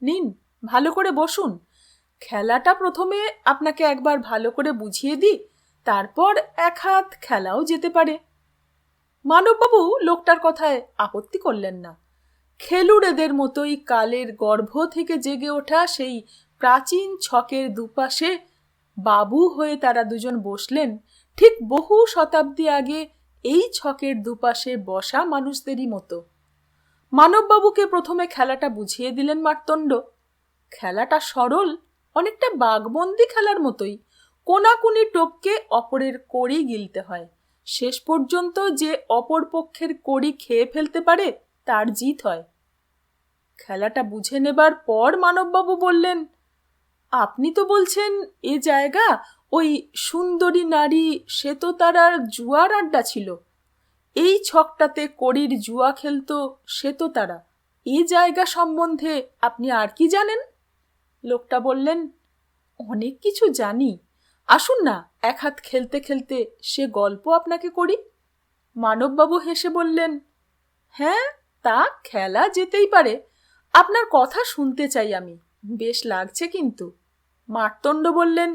নিন, ভালো করে বসুন। খেলাটা প্রথমে আপনাকে একবার ভালো করে বুঝিয়ে দিই, তারপর এক হাত খেলাও যেতে পারে। মানববাবু লোকটার কথায় আপত্তি করলেন না। খেলুড়েদের মতোই কালের গর্ভ থেকে জেগে ওঠা সেই প্রাচীন ছকের দুপাশে বাবু হয়ে তারা দুজন বসলেন, ঠিক বহু শতাব্দী আগে এই ছকের দুপাশে বসা মানুষদেরই মতো। মানববাবুকে প্রথমে খেলাটা বুঝিয়ে দিলেন মার্তণ্ড। খেলাটা সরল, অনেকটা বাঘবন্দি খেলার মতোই। কোনাকুনি টপকে অপরের কড়ি গিলতে হয়। শেষ পর্যন্ত যে অপর পক্ষের কড়ি খেয়ে ফেলতে পারে তার জিত হয়। খেলাটা বুঝে নেবার পর মানববাবু বললেন, আপনি তো বলছেন এ জায়গা ওই সুন্দরী নারী শ্বেততারার জুয়ার আড্ডা ছিল। এই ছকটাতে কড়ির জুয়া খেলত শ্বেততারা। এই জায়গা সম্বন্ধে আপনি আর কি জানেন? লোকটা বললেন, অনেক কিছু জানি। আসুন না, এক হাত খেলতে খেলতে সে গল্প আপনাকে করি। মানববাবু হেসে বললেন, হ্যাঁ, তা খেলা যেতেই পারে। আপনার কথা শুনতে চাই আমি, বেশ লাগছে কিন্তু। মার্তণ্ড বললেন,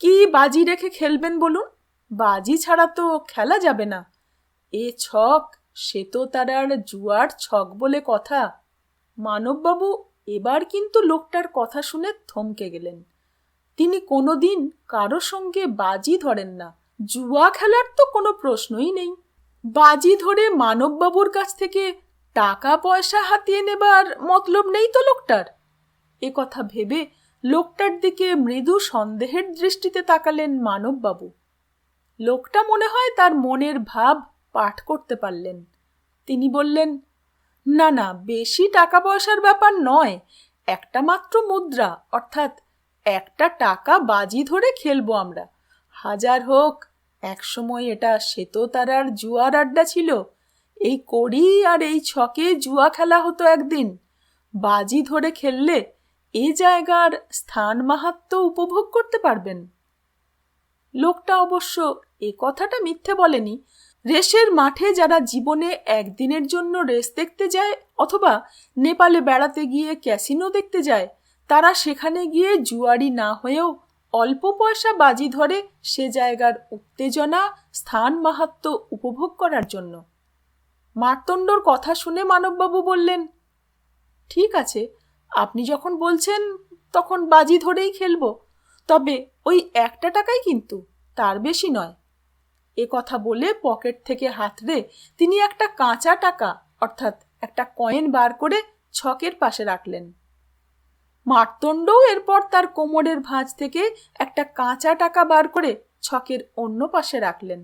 কি বাজি রেখে খেলবেন বলুন? বাজি ছাড়া তো খেলা যাবে না। এ ছক শ্বেততারার জুয়ার ছক বলে কথা। মানববাবু এবার কিন্তু লোকটার কথা শুনে থমকে গেলেন। তিনি কোনোদিন কারো সঙ্গে বাজি ধরেন না। জুয়া খেলার তো কোনো প্রশ্নই নেই। বাজি ধরে মানববাবুর কাছ থেকে টাকা পয়সা হাতিয়ে নেবার মতলব নেই তো লোকটার। এ কথা ভেবে লোকটার দিকে মৃদু সন্দেহের দৃষ্টিতে তাকালেন মানববাবু। লোকটা মনে হয় তার মনের ভাব পাঠ করতে পারলেন। তিনি বললেন, না না, বেশি টাকা পয়সার ব্যাপার নয়। একটা মাত্র মুদ্রা, অর্থাৎ 1টা টাকা বাজি ধরে খেলবো আমরা। হাজার হোক, একসময় এটা শ্বেততারার জুয়ার আড্ডা ছিল। এই কড়ি আর এই ছকে জুয়া খেলা হতো একদিন। বাজি ধরে খেললে এই জায়গার স্থান মাহাত্ম্য উপভোগ করতে পারবেন। লোকটা অবশ্য এ কথাটা মিথ্যে বলেনি। রেসের মাঠে যারা জীবনে একদিনের জন্য রেস দেখতে যায় অথবা নেপালে বেড়াতে গিয়ে ক্যাসিনো দেখতে যায়, তারা সেখানে গিয়ে জুয়ারি না হয়েও অল্প পয়সা বাজি ধরে সে জায়গার উত্তেজনা, স্থান মাহাত্ম্য উপভোগ করার জন্য। মার্তণ্ডর কথা শুনে মানববাবু বললেন, ঠিক আছে, আপনি যখন বলছেন তখন বাজি ধরেই খেলবো। তবে ওই 1টা টাকাই কিন্তু, তার বেশি নয়। এ কথা বলে পকেট থেকে হাতড়ে তিনি একটা কাঁচা টাকা, অর্থাৎ একটা কয়েন বার করে ছকের পাশে রাখলেন। মার্তণ্ডও এরপর তার কোমরের ভাঁজ থেকে একটা কাঁচা টাকা বার করে ছকের অন্য পাশে রাখলেন।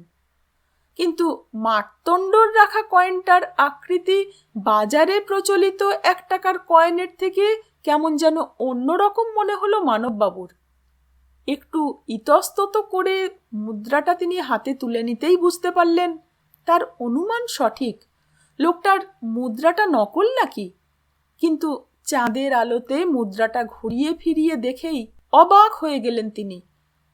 কিন্তু মার্তণ্ডর রাখা কয়েনটার আকৃতি বাজারে প্রচলিত 1 টাকার কয়েনের থেকে কেমন যেন অন্যরকম মনে হলো মানববাবুর। একটু ইতস্তত করে মুদ্রাটা তিনি হাতে তুলে নিতেই বুঝতে পারলেন তার অনুমান সঠিক। লোকটার মুদ্রাটা নকল নাকি? কিন্তু চাঁদের আলোতে মুদ্রাটা ঘুরিয়ে ফিরিয়ে দেখেই অবাক হয়ে গেলেন তিনি।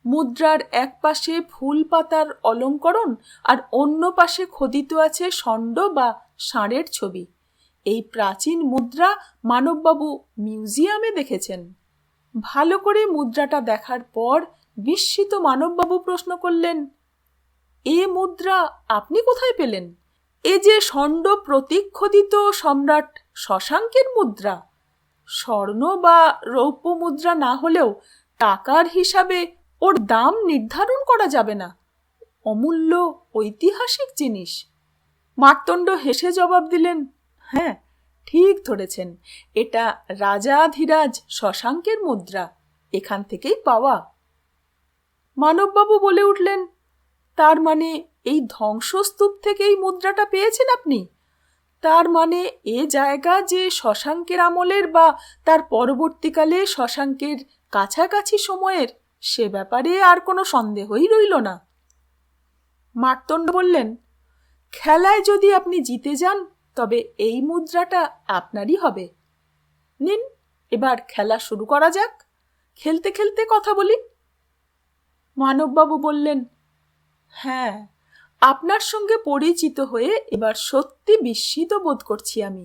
মুদ্রার এক পাশে ফুল পাতার অলঙ্করণ আর অন্য পাশে খোদিত আছে ষণ্ড বা ষাঁড়ের ছবি। এই প্রাচীন মুদ্রা মানববাবু মিউজিয়ামে দেখেছেন। ভালো করে মুদ্রাটা দেখার পর বিস্মিত মানববাবু প্রশ্ন করলেন, এ মুদ্রা আপনি কোথায় পেলেন? এ যে ষণ্ড প্রতীক খোদিত সম্রাট শশাঙ্কের মুদ্রা। স্বর্ণ বা রৌপ্য মুদ্রা না হলেও টাকার হিসাবে ওর দাম নির্ধারণ করা যাবে না। অমূল্য ঐতিহাসিক জিনিস। মার্তণ্ড হেসে জবাব দিলেন, হ্যাঁ, ঠিক ধরেছেন, এটা রাজাধিরাজ শশাঙ্কের মুদ্রা, এখান থেকেই পাওয়া। মানববাবু বলে উঠলেন, তার মানে এই ধ্বংসস্তূপ থেকেই মুদ্রাটা পেয়েছেন আপনি? তার মানে এ জায়গা যে শশাঙ্কের আমলের বা তার পরবর্তীকালে শশাঙ্কের কাছাকাছি সময়ের, সে ব্যাপারে আর কোনো সন্দেহই রইল না। মার্তণ্ড বললেন, খেলায় যদি আপনি জিতে যান তবে এই মুদ্রাটা আপনারই হবে। নিন, এবার খেলা শুরু করা যাক, খেলতে খেলতে কথা বলি। মানববাবু বললেন, হ্যাঁ, আপনার সঙ্গে পরিচিত হয়ে এবার সত্যি বিস্মিত বোধ করছি আমি।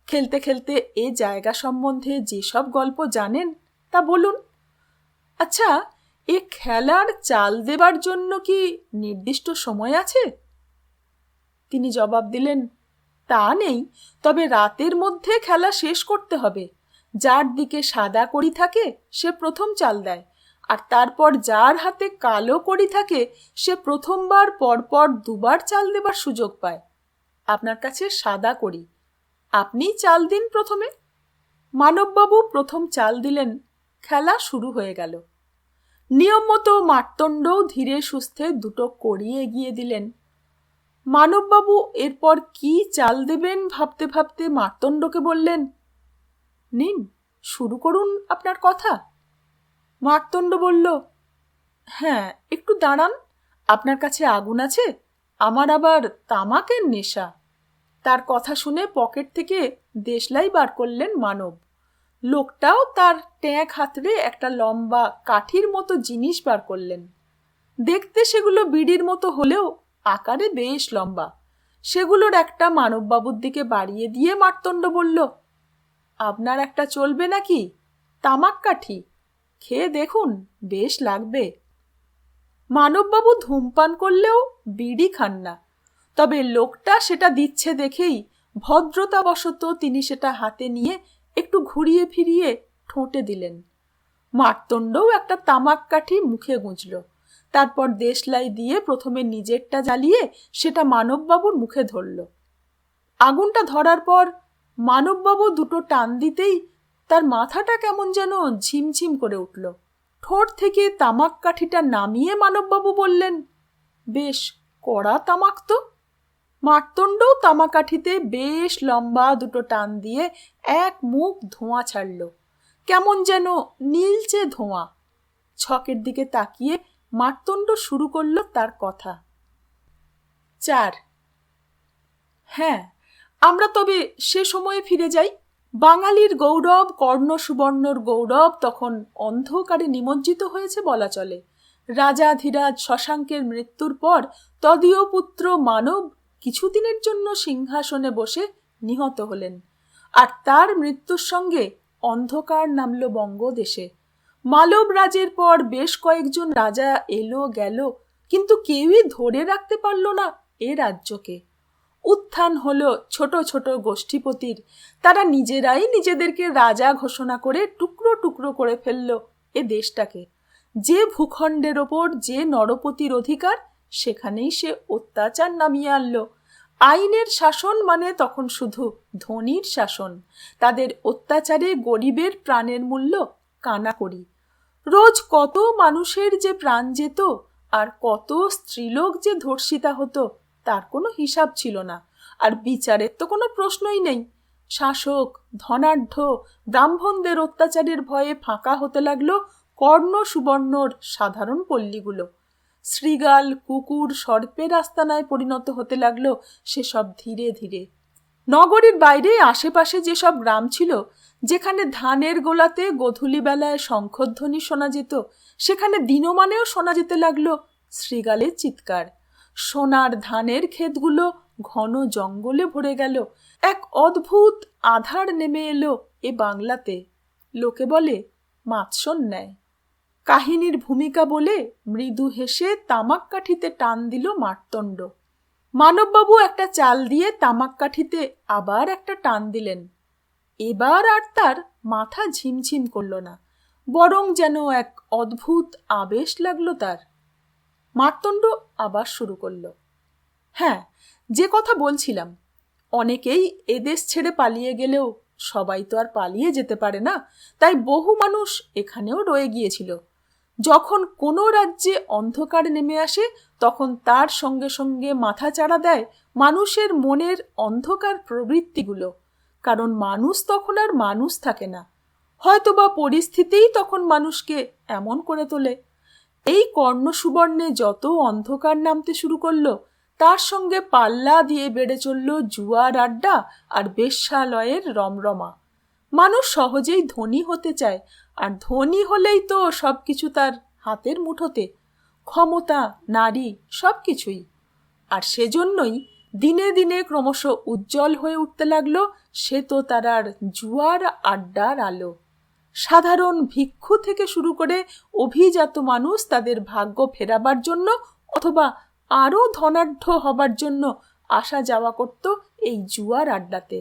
খেলতে খেলতে এ জায়গা সম্বন্ধে যেসব গল্প জানেন তা বলুন। আচ্ছা, এ খেলার চাল দেবার জন্য কি নির্দিষ্ট সময় আছে? তিনি জবাব দিলেন, তা নেই, তবে রাতের মধ্যে খেলা শেষ করতে হবে। যার দিকে সাদা কড়ি থাকে সে প্রথম চাল দেয়, আর তারপর যার হাতে কালো কড়ি থাকে সে প্রথমবার পরপর দুবার চাল দেবার সুযোগ পায়। আপনার কাছে সাদা কড়ি, আপনি চাল দিন প্রথমে। মানববাবু প্রথম চাল দিলেন। খেলা শুরু হয়ে গেল। নিয়ম মতো মার্তণ্ডও ধীরে সুস্থে দুটো কড়ি এগিয়ে দিলেন। মানববাবু এরপর কি চাল দেবেন ভাবতে ভাবতে মার্তণ্ডকে বললেন, নিন, শুরু করুন আপনার কথা। মার্তণ্ড বলল, হ্যাঁ, একটু দাঁড়ান, আপনার কাছে আগুন আছে? আমার আবার তামাকের নেশা। তার কথা শুনে পকেট থেকে দেশলাই বার করলেন মানব। লোকটাও তার ট্যাঁক হাতড়ে একটা লম্বা কাঠির মতো জিনিস বার করলেন। দেখতে সেগুলো বিড়ির মতো হলেও আকারে বেশ লম্বা। সেগুলোর একটা মানববাবুর দিকে বাড়িয়ে দিয়ে মার্তণ্ড বলল, আপনার একটা চলবে নাকি? তামাক কাঠি, খেয়ে দেখুন, বেশ লাগবে। মানববাবু ধূমপান করলেও বিড়ি খান না, তবে লোকটা সেটা দিচ্ছে দেখেই ভদ্রতাবশত তিনি সেটা হাতে নিয়ে একটু ঘুরিয়ে ফিরিয়ে ঠোঁটে দিলেন। মার্তণ্ডও একটা তামাক কাঠি মুখে গুঁজল, তারপর দেশলাই দিয়ে প্রথমে নিজেরটা জ্বালিয়ে সেটা মানববাবুর মুখে ধরল। আগুনটা ধরার পর মানববাবু দুটো টান দিতেই তার মাথাটা কেমন যেন ঝিমঝিম করে উঠল। ঠোঁট থেকে তামাক কাঠিটা নামিয়ে মানববাবু বললেন, বেশ কড়া তামাক তো। মার্তণ্ডও তামাকাঠিতে বেশ লম্বা দুটো টান দিয়ে এক মুখ ধোঁয়া ছাড়ল, কেমন যেন নীলচে ধোঁয়া। ছকের দিকে তাকিয়ে মার্তণ্ড শুরু করল তার কথা। 4। হ্যাঁ, আমরা তবে সে সময়ে ফিরে যাই। বাঙালির গৌরব, কর্ণ সুবর্ণর গৌরব তখন অন্ধকারে নিমজ্জিত হয়েছে বলা চলে। রাজাধিরাজ শশাঙ্কের মৃত্যুর পর তদীয় পুত্র মানব কিছুদিনের জন্য সিংহাসনে বসে নিহত হলেন, আর তার মৃত্যুর সঙ্গে অন্ধকার নামল বঙ্গদেশে। মালব রাজের পর বেশ কয়েকজন রাজা এলো গেল, কিন্তু কেউই ধরে রাখতে পারল না এ রাজ্যকে। উত্থান হলো ছোট ছোট গোষ্ঠীপতির। তারা নিজেরাই নিজেদেরকে রাজা ঘোষণা করে টুকরো টুকরো করে ফেলল এ দেশটাকে। যে ভূখণ্ডের ওপর যে নরপতির অধিকার, সেখানেই সে অত্যাচার নামিয়ে আনলো। আইনের শাসন মানে তখন শুধু ধনীর শাসন। তাদের অত্যাচারে গরিবের প্রাণের মূল্য কানাকড়ি। রোজ কত মানুষের যে প্রাণ যেত, আর কত স্ত্রীলোক যে ধর্ষিতা হতো, তার কোনো হিসাব ছিল না। আর বিচারের তো কোনো প্রশ্নই নেই। শাসক, ধনাঢ্য, ব্রাহ্মণদের অত্যাচারের ভয়ে ফাঁকা হতে লাগলো কর্ণ সুবর্ণর সাধারণ পল্লীগুলো। শৃগাল, কুকুর, সর্পের আস্তানায় পরিণত হতে লাগলো সেসব ধীরে ধীরে। নগরীর বাইরে আশেপাশে যেসব গ্রাম ছিল, যেখানে ধানের গোলাতে গোধূলি বেলায় শঙ্খধ্বনি শোনা যেত, সেখানে দিনমানেও শোনা যেতে লাগলো শৃগালের চিৎকার। সোনার ধানের ক্ষেতগুলো ঘন জঙ্গলে ভরে গেল। এক অদ্ভুত আধার নেমে এলো এ বাংলাতে। লোকে বলে মাৎসর ন্যায়। কাহিনীর ভূমিকা বলে মৃদু হেসে তামাক কাঠিতে টান দিল মার্তণ্ড। মানববাবু একটা চাল দিয়ে তামাক কাঠিতে আবার একটা টান দিলেন। এবার আর তার মাথা ঝিমঝিম করল না, বরং যেন এক অদ্ভুত আবেশ লাগলো তার। মার্তণ্ড আবার শুরু করল। হ্যাঁ, যে কথা বলছিলাম, অনেকেই এদেশ ছেড়ে পালিয়ে গেলেও সবাই তো আর পালিয়ে যেতে পারে না, তাই বহু মানুষ এখানেও রয়ে গিয়েছিল। যখন কোনো রাজ্যে অন্ধকার নেমে আসে, তখন তার সঙ্গে সঙ্গে মাথা চাড়া দেয় মানুষের মনের অন্ধকার প্রবৃত্তিগুলো। কারণ মানুষ তখন আর মানুষ থাকে না, হয়তোবা পরিস্থিতিই তখন মানুষকে এমন করে তোলে। এই কর্ণ সুবর্ণে যত অন্ধকার নামতে শুরু করলো, তার সঙ্গে পাল্লা দিয়ে বেড়ে চলল জুয়ার আড্ডা আর বেশ্যালয়ের রমরমা। মানুষ সহজেই ধনী হতে চায়, আর ধনী হলেই তো সবকিছু তার হাতের মুঠোতে, ক্ষমতা, নারী, সবকিছুই। আর সেজন্যই দিনে দিনে ক্রমশ উজ্জ্বল হয়ে উঠতে লাগলো শ্বেততারার জুয়ার আড্ডার আলো। সাধারণ ভিক্ষু থেকে শুরু করে অভিজাত মানুষ তাদের ভাগ্য ফেরাবার জন্য অথবা আরও ধনাঢ্য হবার জন্য আসা যাওয়া করত এই জুয়ার আড্ডাতে।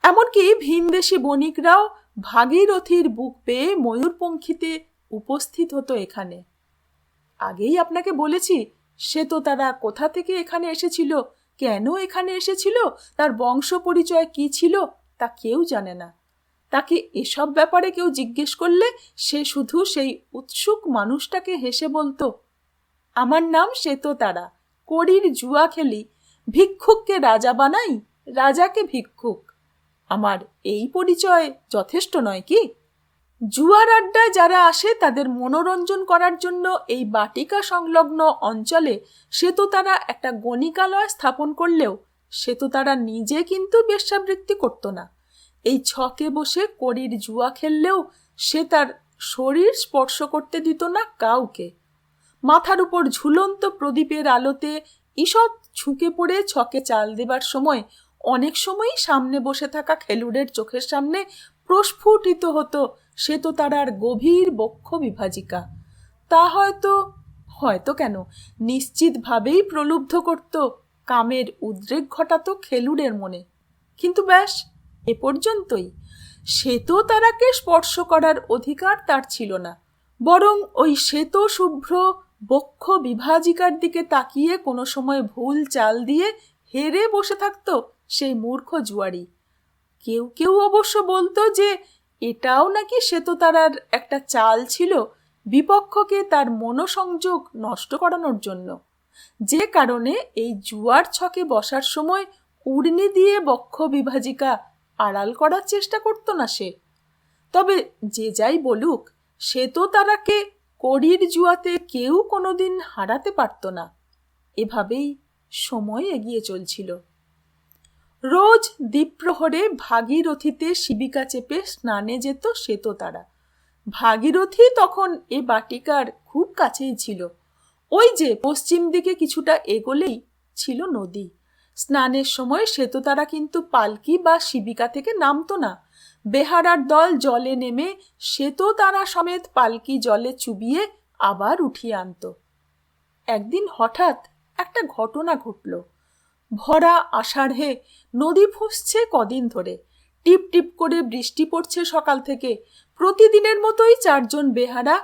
এমনকি ভিনদেশি বণিকরাও ভাগীরথীর বুক পেয়ে ময়ূরপঙ্খীতে উপস্থিত হতো এখানে। আগেই আপনাকে বলেছি শ্বেততারা কোথা থেকে এখানে এসেছিল, কেন এখানে এসেছিল, তার বংশ পরিচয় কি ছিল তা কেউ জানে না। তাকে এসব ব্যাপারে কেউ জিজ্ঞেস করলে সে শুধু সেই উৎসুক মানুষটাকে হেসে বলতো, আমার নাম শ্বেততারা, কড়ির জুয়া খেলি, ভিক্ষুককে রাজা বানাই, রাজাকে ভিক্ষুক। আমার এই পরিচয় যথেষ্ট নয় কি? জুয়ার আড্ডায় যারা আসে তাদের মনোরঞ্জন করার জন্য এই বাটিকা সংলগ্ন অঞ্চলে শ্বেততারা একটা গণিকালয় স্থাপন করলেও শ্বেততারা নিজে কিন্তু বেশ্যাবৃত্তি করত না। এই ছকে বসে কড়ির জুয়া খেললেও সে তার শরীর স্পর্শ করতে দিত না কাউকে। মাথার উপর ঝুলন্ত প্রদীপের আলোতে ঈষৎ ঝুঁকে পড়ে ছকে চাল দেবার সময় অনেক সময়ই সামনে বসে থাকা খেলুড়ের চোখের সামনে প্রস্ফুটিত হতো শ্বেততারার গভীর বক্ষ বিভাজিকা। তা হয়তো কেন নিশ্চিতভাবেই প্রলুব্ধ করত, কামের উদ্রেক ঘটাতো খেলুড়ের মনে। কিন্তু ব্যাস এ পর্যন্তই। শ্বেততারাকে স্পর্শ করার অধিকার তার ছিল না, বরং ওই শ্বেত শুভ্র বক্ষ বিভাজিকার দিকে তাকিয়ে কোনো সময় ভুল চাল দিয়ে হেরে বসে থাকতো সেই মূর্খ জুয়ারি। কেউ কেউ অবশ্য বলতো যে এটাও নাকি শ্বেততারার একটা চাল ছিল বিপক্ষকে তার মনোসংযোগ নষ্ট করানোর জন্য, যে কারণে এই জুয়ার ছকে বসার সময় উড়নি দিয়ে বক্ষ বিভাজিকা আড়াল করার চেষ্টা করতো না সে। তবে যে যাই বলুক, শ্বেততারাকে কড়ির জুয়াতে কেউ কোনোদিন হারাতে পারত না। এভাবেই সময় এগিয়ে চলছিল। রোজ দ্বীপ্রহরে ভাগীরথীতে শিবিকা চেপে স্নানে যেত শ্বেততারা। ভাগীরথী তখন এ বাটিকার খুব কাছেই ছিল। ওই যে পশ্চিম দিকে কিছুটা এগোলেই ছিল নদী। স্নানের সময় শ্বেততারা কিন্তু পালকি বা শিবিকা থেকে নামতো না। বেহারার দল জলে নেমে শ্বেততারা সমেত পালকি জলে চুবিয়ে আবার উঠিয়ে আনত। একদিন হঠাৎ একটা ঘটনা ঘটল। ভরা আষাঢ়ে নদী ফুঁসছে কদিন ধরে, টিপ টিপ করে বৃষ্টি পড়ছে সকাল থেকে। প্রতিদিনের মতোই চারজন বেহারা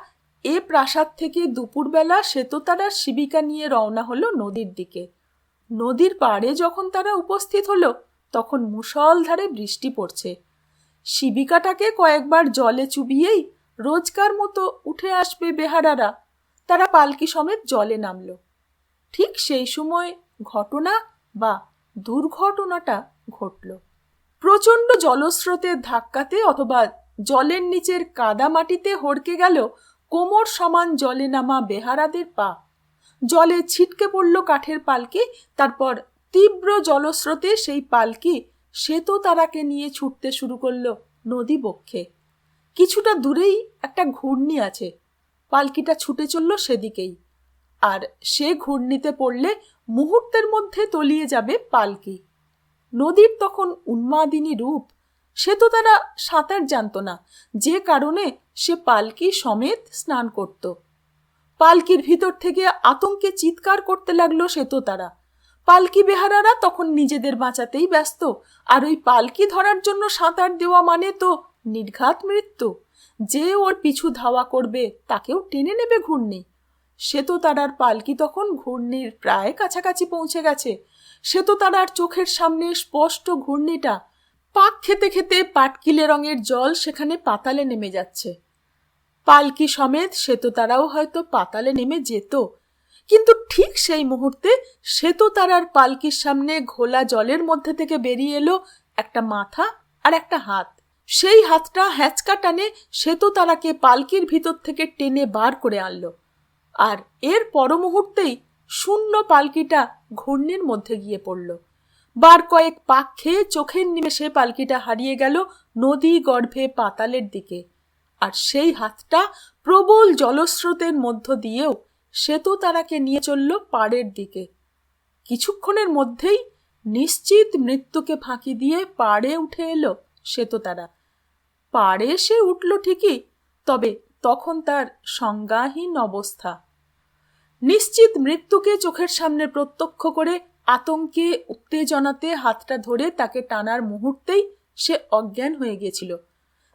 এ প্রাসাদ থেকে দুপুরবেলা শ্বেততারার শিবিকা নিয়ে রওনা হলো নদীর দিকে। নদীর পাড়ে যখন তারা উপস্থিত হলো তখন মুষলধারে বৃষ্টি পড়ছে। শিবিকাটাকে কয়েকবার জলে চুবিয়েই রোজকার মতো উঠে আসবে বেহারারা। তারা পালকি সমেত জলে নামল। ঠিক সেই সময় ঘটনা বা দুর্ঘটনাটা ঘটল। প্রচণ্ড জলস্রোতের ধাক্কাতে অথবা জলের নিচের কাদা মাটিতে হড়কে গেল কোমর সমান জলে নামা বেহারাদের পা। জলে ছিটকে পড়ল কাঠের পালকি। তারপর তীব্র জলস্রোতে সেই পালকি শ্বেততারাকে নিয়ে ছুটতে শুরু করল নদী বক্ষে। কিছুটা দূরেই একটা ঘূর্ণি আছে। পালকিটা ছুটে চলল সেদিকেই। আর সে ঘূর্ণিতে পড়লে মুহূর্তের মধ্যে তলিয়ে যাবে পালকি। নদীর তখন উন্মাদিনী রূপ। শ্বেততারা সাঁতার জানত না, যে কারণে সে পালকি সমেত স্নান করত। পালকির ভিতর থেকে আতঙ্কে চিৎকার করতে লাগলো শ্বেততারা। পালকি বেহারারা তখন নিজেদের বাঁচাতেই ব্যস্ত, আর ওই পালকি ধরার জন্য সাঁতার দেওয়া মানে তো নির্ঘাত মৃত্যু। যে ওর পিছু ধাওয়া করবে তাকেও টেনে নেবে ঘূর্ণি। শ্বেততারার পালকি তখন ঘূর্ণির প্রায় কাছাকাছি পৌঁছে গেছে। শ্বেততারার চোখের সামনে স্পষ্ট ঘূর্ণিটা। পাক খেতে খেতে পাটকিলে রঙের জল সেখানে পাতালে নেমে যাচ্ছে। পালকি সমেত শ্বেততারাও হয়তো পাতালে নেমে যেত, কিন্তু ঠিক সেই মুহূর্তে শ্বেততারার পালকির সামনে ঘোলা জলের মধ্যে থেকে বেরিয়ে এলো একটা মাথা আর একটা হাত। সেই হাতটা হ্যাঁচকা টানে শ্বেততারাকে পালকির ভিতর থেকে টেনে বার করে আনলো। আর এর পর মুহূর্তেই শূন্য পালকিটা ঘূর্ণির মধ্যে গিয়ে পড়ল। বার কয়েক পাক খেয়ে চোখের নিমেষে পালকিটা হারিয়ে গেল নদী গর্ভে পাতালের দিকে। আর সেই হাতটা প্রবল জলস্রোতের মধ্য দিয়েও শ্বেততারাকে নিয়ে চলল পাড়ের দিকে। কিছুক্ষণের মধ্যেই নিশ্চিত মৃত্যুকে ফাঁকি দিয়ে পাড়ে উঠে এলো শ্বেততারা। পাড়ে সে উঠল ঠিকই, তবে তখন তার সংজ্ঞাহীন অবস্থা। নিশ্চিত মৃত্যুকে চোখের সামনে প্রত্যক্ষ করে আতঙ্কে উত্তেজনাতে হাতটা ধরে তাকে টানার মুহূর্তেই সে অজ্ঞান হয়ে গিয়েছিল।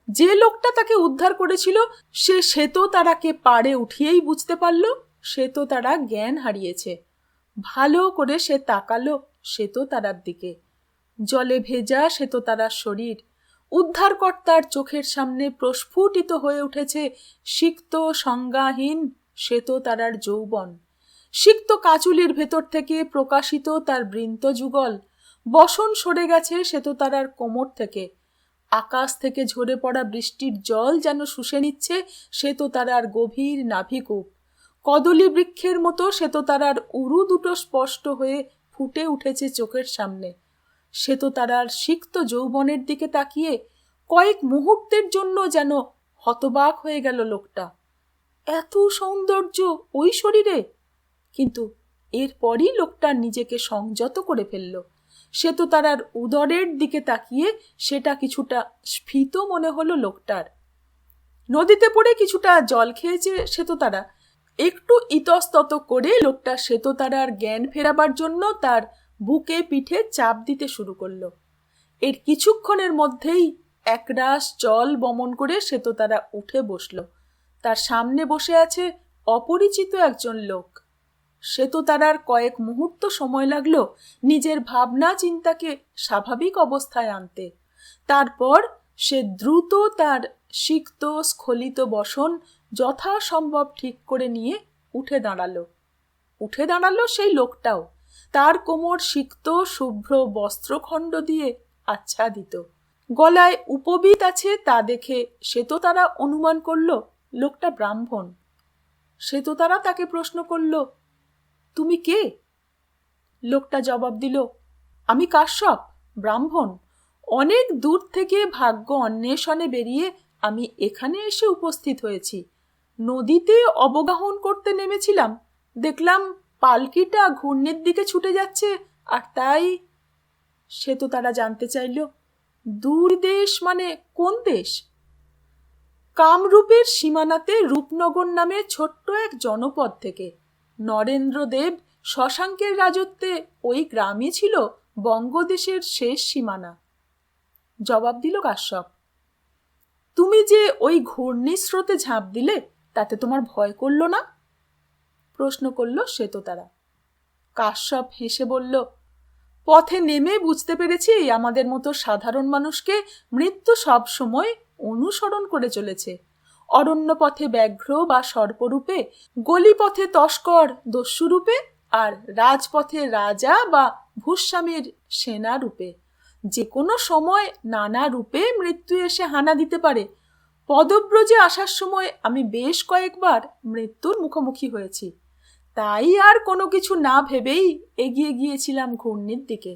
যে লোকটা তাকে উদ্ধার করেছিল সে শ্বেততারাকে পাড়ে উঠিয়েই বুঝতে পারল শ্বেততারা জ্ঞান হারিয়েছে। ভালো করে সে তাকালো শ্বেততারার দিকে। জলে ভেজা শ্বেততারার শরীর, উদ্ধারকর্তার চোখের সামনে প্রস্ফুটিত হয়ে উঠেছে সিক্ত সংজ্ঞাহীন শ্বেততারার যৌবন। সিক্ত কাচুলির ভেতর থেকে প্রকাশিত তার বৃন্ত যুগল। বসন সরে গেছে শ্বেততারার কোমর থেকে। আকাশ থেকে ঝরে পড়া বৃষ্টির জল যেন শুষে নিচ্ছে শ্বেততারার গভীর নাভিকূপ। কদলী বৃক্ষের মতো শ্বেততারার উরু দুটো স্পষ্ট হয়ে ফুটে উঠেছে চোখের সামনে। শ্বেততারার সিক্ত যৌবনের দিকে তাকিয়ে কয়েক মুহূর্তের জন্য যেন হতবাক হয়ে গেল লোকটা। এত সৌন্দর্য ওই শরীরে! কিন্তু এরপরই লোকটা নিজেকে সংযত করে ফেলল। শ্বেততারার উদরের দিকে তাকিয়ে সেটা কিছুটা স্ফীত মনে হলো লোকটার। নদীতে পড়ে কিছুটা জল খেয়েছে শ্বেততারা। একটু ইতস্তত করে লোকটা শ্বেততারার জ্ঞান ফেরাবার জন্য তার বুকে পিঠে চাপ দিতে শুরু করলো। এর কিছুক্ষণের মধ্যেই একরাশ জল বমন করে শ্বেততারা উঠে বসল। তার সামনে বসে আছে অপরিচিত একজন লোক। শ্বেততারার কয়েক মুহূর্ত সময় লাগলো নিজের ভাবনা চিন্তাকে স্বাভাবিক অবস্থায় আনতে। তারপর সে দ্রুত তার সিক্ত স্খলিত বসন যথাসম্ভব ঠিক করে নিয়ে উঠে দাঁড়ালো সেই লোকটাও। তার কোমর সিক্ত শুভ্র বস্ত্রখণ্ড দিয়ে আচ্ছাদিত। গলায় উপবীত আছে তা দেখে শ্বেততারা অনুমান করল লোকটা ব্রাহ্মণ। শ্বেততারা তাকে প্রশ্ন করল, তুমি কে? লোকটা জবাব দিল, আমি কাশ্যপ, ব্রাহ্মণ। অনেক দূর থেকে ভাগ্য অন্বেষণে বেরিয়ে আমি এখানে এসে উপস্থিত হয়েছি। নদীতে অবগাহন করতে নেমেছিলাম, দেখলাম পালকিটা ঘূর্ণির দিকে ছুটে যাচ্ছে, আর তাই। শ্বেততারা জানতে চাইল, দূর দেশ মানে কোন দেশ? কামরূপের সীমানাতে রূপনগর নামে ছোট্ট এক জনপদ থেকে। নরেন্দ্রদেব শশাঙ্কের রাজত্বে ওই গ্রামই ছিল বঙ্গদেশের শেষ সীমানা। জবাব দিল কাশ্যপ। তুমি যে ওই ঘূর্ণিস্রোতে ঝাঁপ দিলে, তাতে তোমার ভয় করল না? প্রশ্ন করল শ্বেততারা। কাশ্যপ হেসে বলল, পথে নেমে বুঝতে পেরেছি আমাদের মতো সাধারণ মানুষকে মৃত্যু সব সময় অনুসরণ করে চলেছে। অরণ্য পথে ব্যাঘ্র বা সর্পরূপে, গলিপথে তস্কর দস্যুরূপে, আর রাজপথে রাজা বা ভূস্বামীর সেনা রূপে। যে কোনো সময় নানা রূপে মৃত্যু এসে হানা দিতে পারে। পদব্রজে আসার সময় আমি বেশ কয়েকবার মৃত্যুর মুখোমুখি হয়েছি। তাই আর কোনো কিছু না ভেবেই এগিয়ে গিয়েছিলাম ঘূর্ণির দিকে।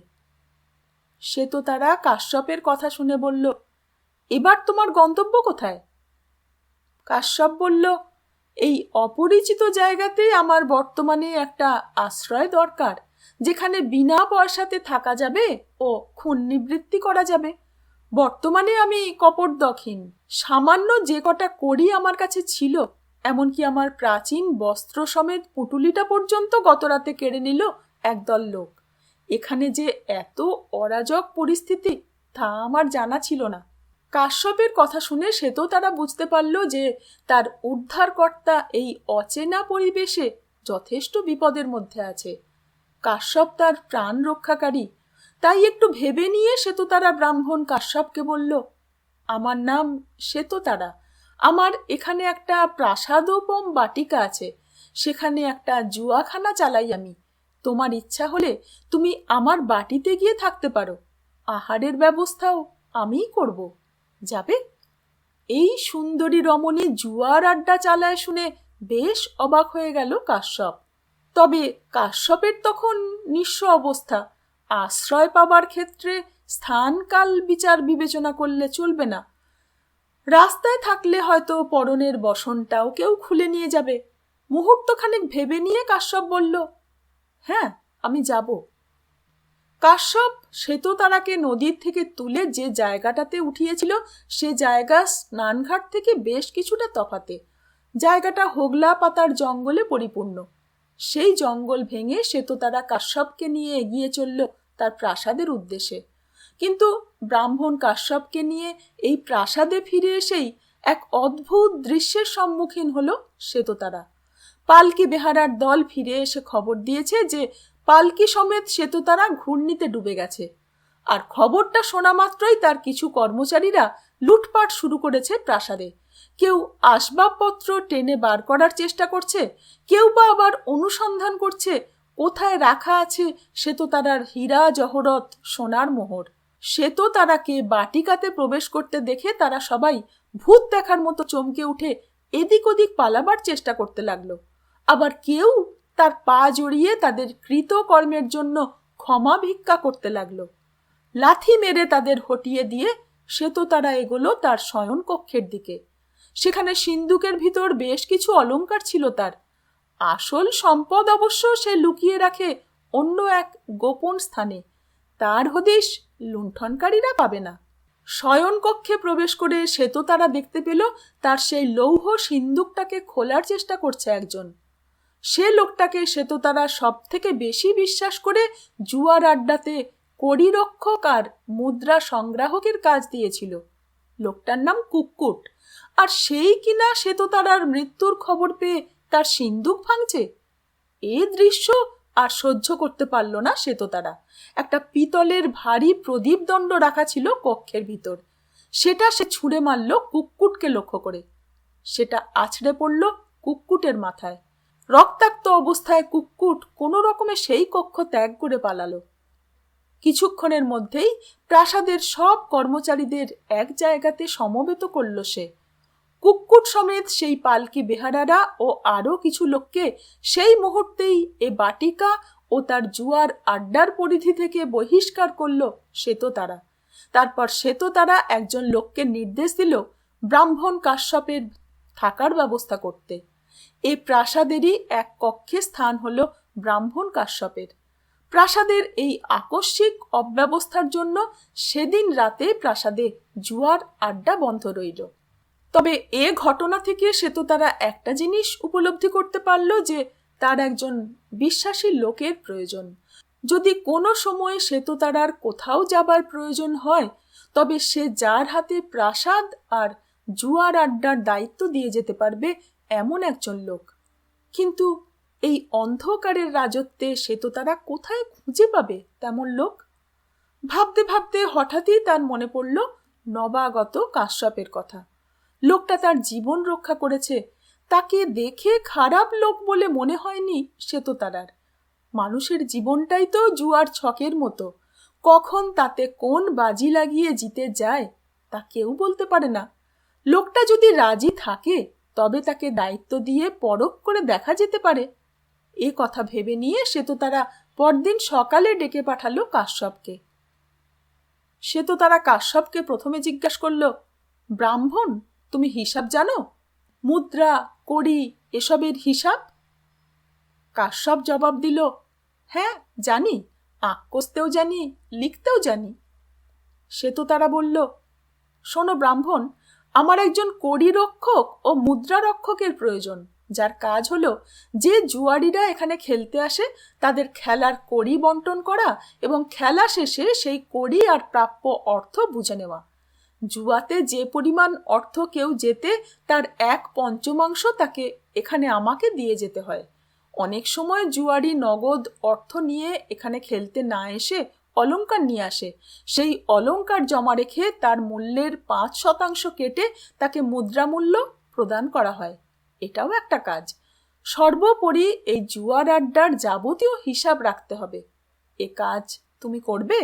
শ্বেততারা কাশ্যপের কথা শুনে বলল, এবার তোমার গন্তব্য কোথায়? কাশ্যপ বলল, এই অপরিচিত জায়গাতে আমার বর্তমানে একটা আশ্রয় দরকার, যেখানে বিনা পয়সাতে থাকা যাবে ও খুন নিবৃত্তি করা যাবে। বর্তমানে আমি কপটদক্ষিণ। সামান্য যে কটা কড়ি আমার কাছে ছিল, এমনকি আমার প্রাচীন বস্ত্র সমেত পুটুলিটা পর্যন্ত গতরাতে কেড়ে নিল একদল লোক। এখানে যে এত অরাজক পরিস্থিতি, তা আমার জানা ছিল না। কাশ্যপের কথা শুনে শ্বেততারা বুঝতে পারল যে তার উদ্ধারকর্তা এই অচেনা পরিবেশে যথেষ্ট বিপদের মধ্যে আছে। কাশ্যপ তার প্রাণ রক্ষাকারী। তাই একটু ভেবে নিয়ে শ্বেততারা ব্রাহ্মণ কাশ্যপকে বলল, আমার নাম শ্বেততারা। আমার এখানে একটা প্রাসাদোপম বাটিকা আছে, সেখানে একটা জুয়াখানা চালাই আমি। তোমার ইচ্ছা হলে তুমি আমার বাটিতে গিয়ে থাকতে পারো। আহারের ব্যবস্থাও আমিই করব। যাবে? এই সুন্দরী রমণী জুয়ার আড্ডা চালায় শুনে বেশ অবাক হয়ে গেল কাশ্যপ। তবে কাশ্যপের তখন নিঃস্ব অবস্থা। আশ্রয় পাবার ক্ষেত্রে স্থান কাল বিচার বিবেচনা করলে চলবে না। রাস্তায় থাকলে হয়তো পরনের বসনটাও কেউ খুলে নিয়ে যাবে। মুহূর্তখানেক ভেবে নিয়ে কাশ্যপ বলল, হ্যাঁ, আমি যাব। কাশ্যপ শ্বেততারাকে নদীর থেকে তুলে যে জায়গাটাতে উঠিয়েছিল সে জায়গা স্নানঘাট থেকে বেশ কিছুটা তফাতে। জায়গাটা হোগলা পাতার জঙ্গলে পরিপূর্ণ। সেই জঙ্গল ভেঙে শ্বেততারা কাশ্যপকে নিয়ে এগিয়ে চলল তার প্রাসাদের উদ্দেশ্যে। কিন্তু ব্রাহ্মণ কাশ্যপকে নিয়ে এই প্রাসাদে ফিরে এসেই এক অদ্ভুত দৃশ্যের সম্মুখীন হলো শ্বেততারা। পালকি বেহারার দল ফিরে এসে খবর দিয়েছে যে পালকি সমেত শ্বেততারা ঘূর্ণিতে ডুবে গেছে। আর খবরটা শোনা মাত্রই তার কিছু কর্মচারীরা লুটপাট শুরু করেছে প্রাসাদে। কেউ আসবাবপত্র টেনে বার করার চেষ্টা করছে, কেউ বা আবার অনুসন্ধান করছে কোথায় রাখা আছে শ্বেততারার হীরা জহরত সোনার মোহর। শ্বেততারাকে বাটিকাতে প্রবেশ করতে দেখে তারা সবাই ভূত দেখার মতো চমকে উঠে এদিক ওদিক পালাবার চেষ্টা করতে লাগলো। আবার কেউ তার পা জড়িয়ে তাদের কৃত কর্মের জন্য ক্ষমা ভিক্ষা করতে লাগলো। লাথি মেরে তাদের হটিয়ে দিয়ে শ্বেততারা এগোলো তার শয়ন কক্ষের দিকে। সেখানে সিন্দুকের ভিতর বেশ কিছু অলংকার ছিল তার। আসল সম্পদ অবশ্য সে লুকিয়ে রাখে অন্য এক গোপন স্থানে। তার হদিশ লুণ্ঠনকারীরা পাবে না। শয়ন কক্ষে প্রবেশ করে শ্বেততারা দেখতে পেল তার সেই লৌহ সিন্দুকটাকে খোলার চেষ্টা করছে একজন। সে লোকটাকে শ্বেততারা সব থেকে বেশি বিশ্বাস করে জুয়ার আড্ডাতে কড়িরক্ষক আর মুদ্রা সংগ্রাহকের কাজ দিয়েছিল। লোকটার নাম কুক্কুট। আর সেই কিনা শ্বেততারার মৃত্যুর খবর পেয়ে তার সিন্দুক ভাঙছে। এই দৃশ্য আর সহ্য করতে পারল না শ্বেততারা। একটা পিতলের ভারী প্রদীপ দণ্ড রাখা ছিল কক্ষের ভিতর। সেটা সে ছুঁড়ে মারল কুক্কুটকে লক্ষ্য করে। সেটা আছড়ে পড়ল কুক্কুটের মাথায়। রক্তাক্ত অবস্থায় কুক্কুট কোনো রকমে সেই কক্ষ ত্যাগ করে পালালো। কিছুক্ষণের মধ্যেই প্রাসাদের সব কর্মচারীদের এক জায়গাতে সমবেত করল সে। কুক্কুট সমেত সেই পালকি বেহারারা ও আরো কিছু লোককে সেই মুহূর্তেই এ বাটিকা ও তার জুয়ার আড্ডার পরিধি থেকে বহিষ্কার করল শ্বেততারা। তারপর শ্বেততারা একজন লোককে নির্দেশ দিল ব্রাহ্মণ কাশ্যপের থাকার ব্যবস্থা করতে। এই প্রাসাদেরই এক কক্ষে স্থান হলো ব্রাহ্মণ কাশ্যপের। প্রাসাদের এই আকস্মিক অব্যবস্থার জন্য সেদিন রাতে প্রাসাদে জুয়ার আড্ডা বন্ধ রইল। তবে এ ঘটনা থেকে শ্বেততারা একটা জিনিস উপলব্ধি করতে পারল যে তার একজন বিশ্বাসী লোকের প্রয়োজন। যদি কোনো সময়ে শ্বেততারার কোথাও যাবার প্রয়োজন হয় তবে সে যার হাতে প্রাসাদ আর জুয়ার আড্ডার দায়িত্ব দিয়ে যেতে পারবে এমন একজন লোক। কিন্তু এই অন্ধকারের রাজত্বে শ্বেততারা কোথায় খুঁজে পাবে তেমন লোক? ভাবতে ভাবতে হঠাৎই তার মনে পড়ল নবাগত কাশ্যপের কথা। লোকটা তার জীবন রক্ষা করেছে। তাকে দেখে খারাপ লোক বলে মনে হয়নি শ্বেততারার। মানুষের জীবনটাই তো জুয়ার ছকের মতো। কখন তাতে কোন বাজি লাগিয়ে জিতে যায় তা কেউ বলতে পারে না। লোকটা যদি রাজি থাকে তবে তাকে দায়িত্ব দিয়ে পরখ করে দেখা যেতে পারে। এ কথা ভেবে নিয়ে শ্বেততারা পরদিন সকালে ডেকে পাঠালো কাশ্যপকে। শ্বেততারা কাশ্যপকে প্রথমে জিজ্ঞাসা করল, ব্রাহ্মণ, তুমি হিসাব জানো? মুদ্রা, কড়ি এসবের হিসাব? কাশ্যপ জবাব দিল, হ্যাঁ জানি, আঁক কষতেও জানি, লিখতেও জানি। শ্বেততারা বলল, শোনো ব্রাহ্মণ, আমার একজন কড়ি রক্ষক ও মুদ্রা রক্ষকের প্রয়োজন, যার কাজ হলো যে জুয়ারিরা এখানে খেলতে আসে তাদের খেলার কড়ি বন্টন করা এবং খেলা শেষে সেই কড়ি আর প্রাপ্য অর্থ বুঝে নেওয়া। জুয়াতে যে পরিমাণ অর্থ কেউ জেতে তার 1/5 তাকে এখানে আমাকে দিয়ে যেতে হয়। অনেক সময় জুয়ারি নগদ অর্থ নিয়ে এখানে খেলতে না এসে অলংকার নিয়ে আসে। সেই অলংকার জমা রেখে তার মূল্যের 5% কেটে তাকে মুদ্রা মূল্য প্রদান করা হয়। এটাও একটা কাজ। সর্বোপরি এই জুয়ার আড্ডার যাবতীয় হিসাব রাখতে হবে। এ কাজ তুমি করবে?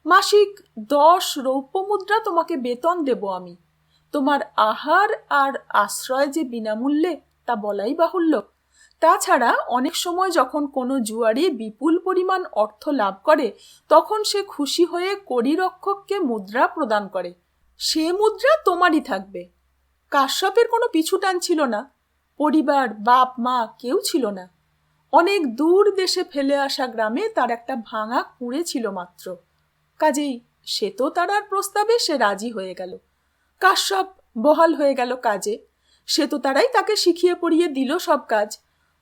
মাসিক 10 রৌপ্য মুদ্রা তোমাকে বেতন দেব আমি। তোমার আহার আর আশ্রয় যে বিনামূল্যে তা বলাই বাহুল্য। তাছাড়া অনেক সময় যখন কোনো জুয়ারি বিপুল পরিমাণ অর্থ লাভ করে তখন সে খুশি হয়ে কড়িরক্ষককে মুদ্রা প্রদান করে। সে মুদ্রা তোমারই থাকবে। কাশ্যপের কোনো পিছু টান ছিল না, পরিবার, বাপ মা কেউ ছিল না। অনেক দূর দেশে ফেলে আসা গ্রামে তার একটা ভাঙা কুঁড়ে ছিল মাত্র। কাজেই শ্বেততারার প্রস্তাবে সে রাজি হয়ে গেল। কাশ্যপ বহাল হয়ে গেল কাজে। শ্বেততারাই তাকে শিখিয়ে পড়িয়ে দিল সব কাজ।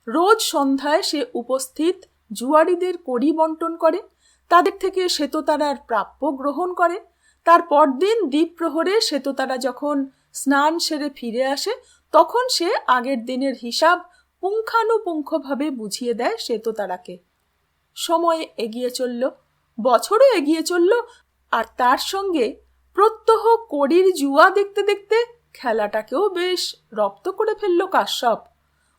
রোজ সন্ধ্যায় সে উপস্থিত জুয়ারিদের কড়ি বন্টন করে, তাদের থেকে শ্বেততারার প্রাপ্য গ্রহণ করে। তার পরদিন দ্বীপ প্রহরে শ্বেততারা যখন স্নান সেরে ফিরে আসে তখন সে আগের দিনের হিসাব পুঙ্খানুপুঙ্খভাবে বুঝিয়ে দেয় শ্বেততারাকে। সময় এগিয়ে চলল, বছরও এগিয়ে চলল, আর তার সঙ্গে প্রত্যহ কড়ির জুয়া দেখতে দেখতে খেলাটাকেও বেশ রপ্ত করে ফেলল কাশ্যপ।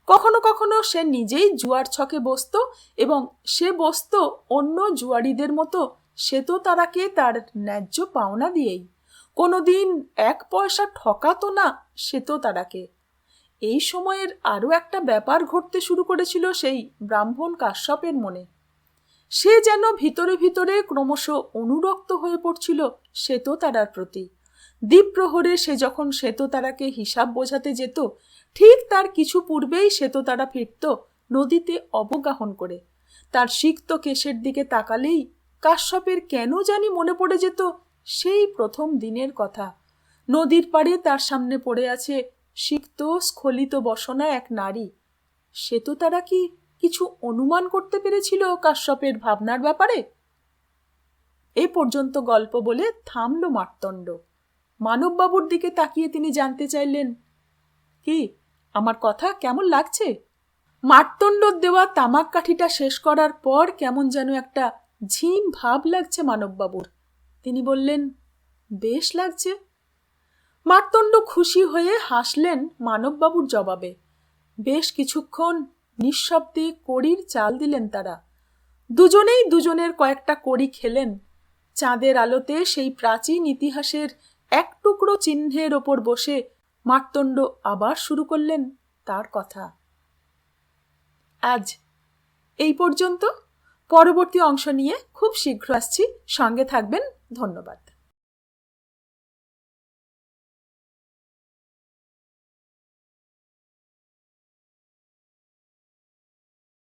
কখনো কখনো সে নিজেই জুয়ার ছকে বসত এবং সে বসত অন্য জুয়ারিদের মতো শ্বেততারাকে তার ন্যায্য পাওনা দিয়েই। কোনোদিন 1 পয়সা ঠকাতো না শ্বেততারাকে। এই সময়ের আরও একটা ব্যাপার ঘটতে শুরু করেছিল সেই ব্রাহ্মণ কাশ্যপের মনে। সে যেন ভিতরে ভিতরে ক্রমশ অনুরক্ত হয়ে পড়ছিল শ্বেততারার প্রতি। দ্বীপ প্রহরে সে যখন শ্বেততারাকে হিসাব বোঝাতে যেত ঠিক তার কিছু পূর্বেই শ্বেততারা ফিরত নদীতে অবগাহন করে। তার সিক্ত কেশের দিকে তাকালেই কাশ্যপের কেন জানি মনে পড়ে যেত সেই প্রথম দিনের কথা। নদীর পাড়ে তার সামনে পড়ে আছে সিক্ত স্খলিত বসনা এক নারী। শ্বেততারা কি কিছু অনুমান করতে পেরেছিল কাশ্যপের ভাবনার ব্যাপারে? এ পর্যন্ত গল্প বলে থামল মার্তণ্ড। মানববাবুর দিকে তাকিয়ে তিনি জানতে চাইলেন, কি আমার কথা কেমন লাগছে? মার্তণ্ডর দেওয়া তামাক কাঠিটা শেষ করার পর কেমন যেন একটা ঝিম ভাব লাগছে মানববাবুর। তিনি বললেন, বেশ লাগছে। মার্তণ্ড খুশি হয়ে হাসলেন মানববাবুর জবাবে। বেশ কিছুক্ষণ নিঃশব্দে কড়ির চাল দিলেন তারা। দুজনেই দুজনের কয়েকটা কড়ি খেলেন। চাঁদের আলোতে সেই প্রাচীন ইতিহাসের এক টুকরো চিহ্নের ওপর বসে মার্তণ্ড আবার শুরু করলেন তার কথা। আজ এই পর্যন্ত। পরবর্তী অংশ নিয়ে খুব শীঘ্র আসছি, সঙ্গে থাকবেন। ধন্যবাদ।